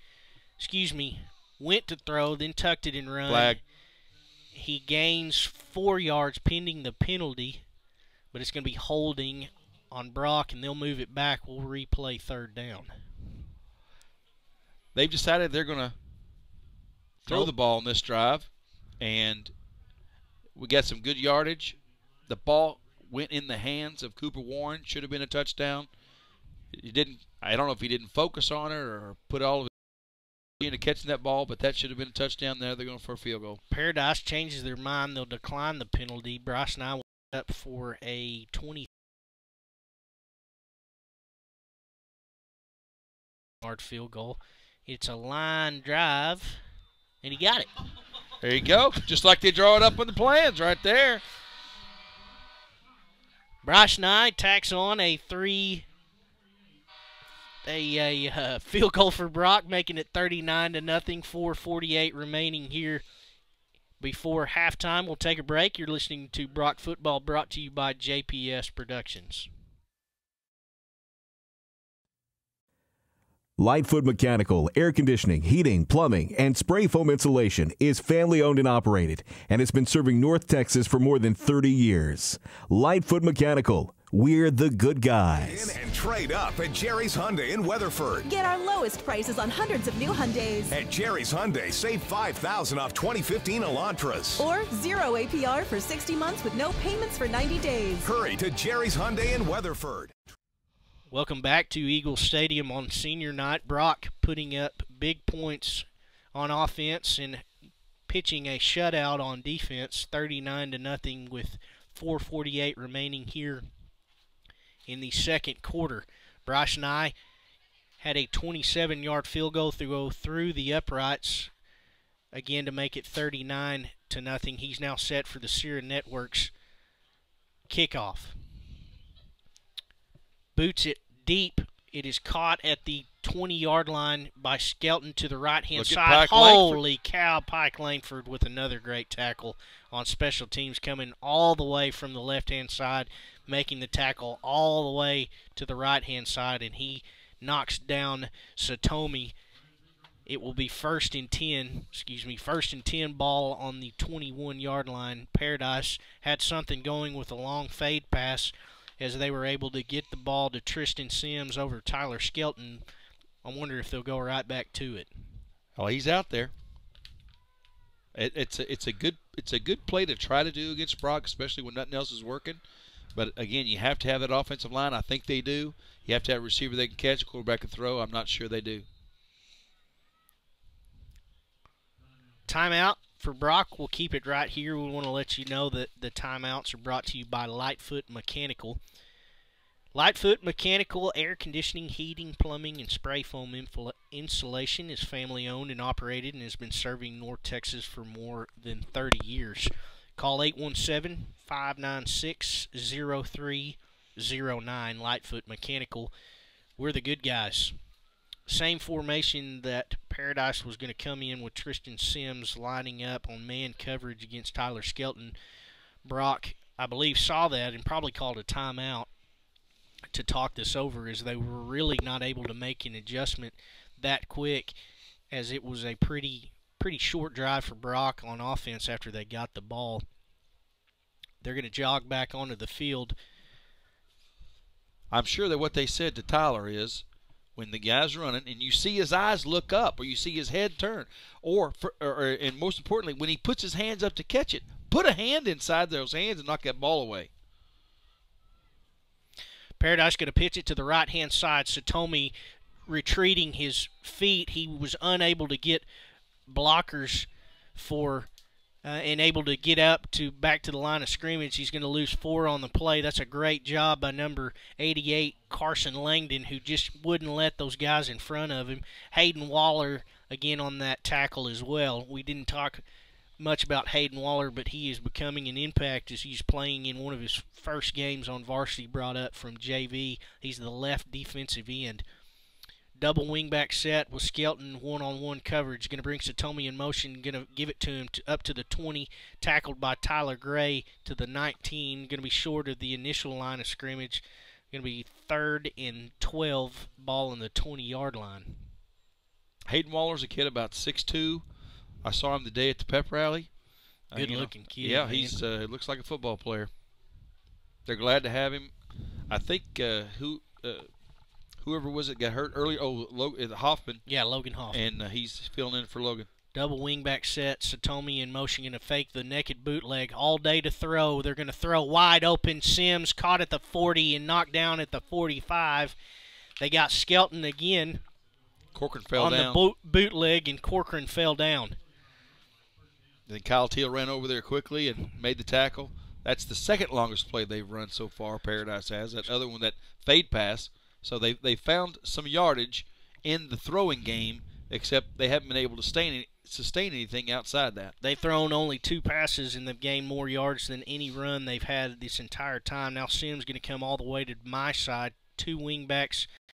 Went to throw, then tucked it and run.
Flag.
He gains 4 yards pending the penalty, but it's going to be holding on Brock, and they'll move it back. We'll replay 3rd down.
They've decided they're going to throw the ball on this drive, and we got some good yardage. The ball went in the hands of Cooper Warren. Should have been a touchdown. He didn't. I don't know if he didn't focus on it or put all of it into catching that ball, but that should have been a touchdown there. They're going for a field goal.
Paradise changes their mind. They'll decline the penalty. Bryce and I will up for a 20-yard field goal. It's a line drive, and he got it.
There you go. Just like they draw it up on the plans right there.
Bryce Nye tacks on a field goal for Brock, making it 39-0. 4:48 remaining here before halftime. We'll take a break. You're listening to Brock Football, brought to you by JPS Productions.
Lightfoot Mechanical, air conditioning, heating, plumbing, and spray foam insulation is family owned and operated, and it's been serving North Texas for more than 30 years. Lightfoot Mechanical, we're the good guys.
In and trade up at Jerry's Hyundai in Weatherford.
Get our lowest prices on hundreds of new Hyundais.
At Jerry's Hyundai, save $5,000 off 2015 Elantras.
Or 0 APR for 60 months with no payments for 90 days.
Hurry to Jerry's Hyundai in Weatherford.
Welcome back to Eagle Stadium on senior night. Brock putting up big points on offense and pitching a shutout on defense, 39-0 with 4:48 remaining here in the second quarter. Bryce Nye had a 27-yard field goal through the uprights. again to make it 39-0. He's now set for the Sierra Networks kickoff. Boots it deep. It is caught at the 20-yard line by Skelton to the right-hand side. Holy cow, Pike Langford with another great tackle on special teams, coming all the way from the left-hand side, making the tackle all the way to the right-hand side, and he knocks down Satomi. It will be first and 10 ball on the 21-yard line. Paradise had something going with a long fade pass as they were able to get the ball to Tristan Sims over Tyler Skelton. I wonder if they'll go right back to it.
Oh, he's out there. It's a good play to try to do against Brock, especially when nothing else is working. But again, you have to have that offensive line. I think they do. You have to have a receiver they can catch, a quarterback can throw. I'm not sure they do.
Timeout for Brock. We'll keep it right here. We want to let you know that the timeouts are brought to you by Lightfoot Mechanical. Lightfoot Mechanical air conditioning, heating, plumbing, and spray foam insulation is family owned and operated and has been serving North Texas for more than 30 years. Call 817-596-0309. Lightfoot Mechanical. We're the good guys. Same formation that Paradise was going to come in with Tristan Sims lining up on man coverage against Tyler Skelton. Brock, I believe, saw that and probably called a timeout to talk this over, as they were really not able to make an adjustment that quick, as it was a pretty short drive for Brock on offense after they got the ball. They're going to jog back onto the field.
I'm sure that what they said to Tyler is, when the guy's running and you see his eyes look up or you see his head turn, and most importantly, when he puts his hands up to catch it, put a hand inside those hands and knock that ball away.
Paradise going to pitch it to the right-hand side. Satomi retreating his feet. He was unable to get blockers for and able to get back to the line of scrimmage. He's going to lose 4 on the play. That's a great job by number 88, Carson Langdon, who just wouldn't let those guys in front of him. Hayden Waller, again, on that tackle as well. We didn't talk much about Hayden Waller, but he is becoming an impact as he's playing in one of his first games on varsity, brought up from JV. He's the left defensive end. Double wingback set with Skelton, one-on-one coverage. Going to bring Satomi in motion. Going to give it to him up to the 20. Tackled by Tyler Gray to the 19. Going to be short of the initial line of scrimmage. Going to be 3rd and 12. Ball in the 20-yard line.
Hayden Waller's a kid about 6'2". I saw him today at the pep rally.
Good-looking kid.
Yeah, he looks like a football player. They're glad to have him. I think whoever was it got hurt earlier. Hoffman.
Yeah, Logan Hoffman.
And he's filling in for Logan.
Double wingback set. Satomi in motion, going to fake the naked bootleg. All day to throw. They're going to throw wide open. Sims caught at the 40 and knocked down at the 45. They got Skelton again.
Corcoran fell down.
On the bootleg, and Corcoran fell down.
Then Kyle Teal ran over there quickly and made the tackle. That's the second longest play they've run so far, Paradise has. That other one, that fade pass. So they found some yardage in the throwing game, except they haven't been able to sustain anything outside that.
They've thrown only 2 passes, and they've gained more yards than any run they've had this entire time. Now Sims going to come all the way to my side. 2 wingbacks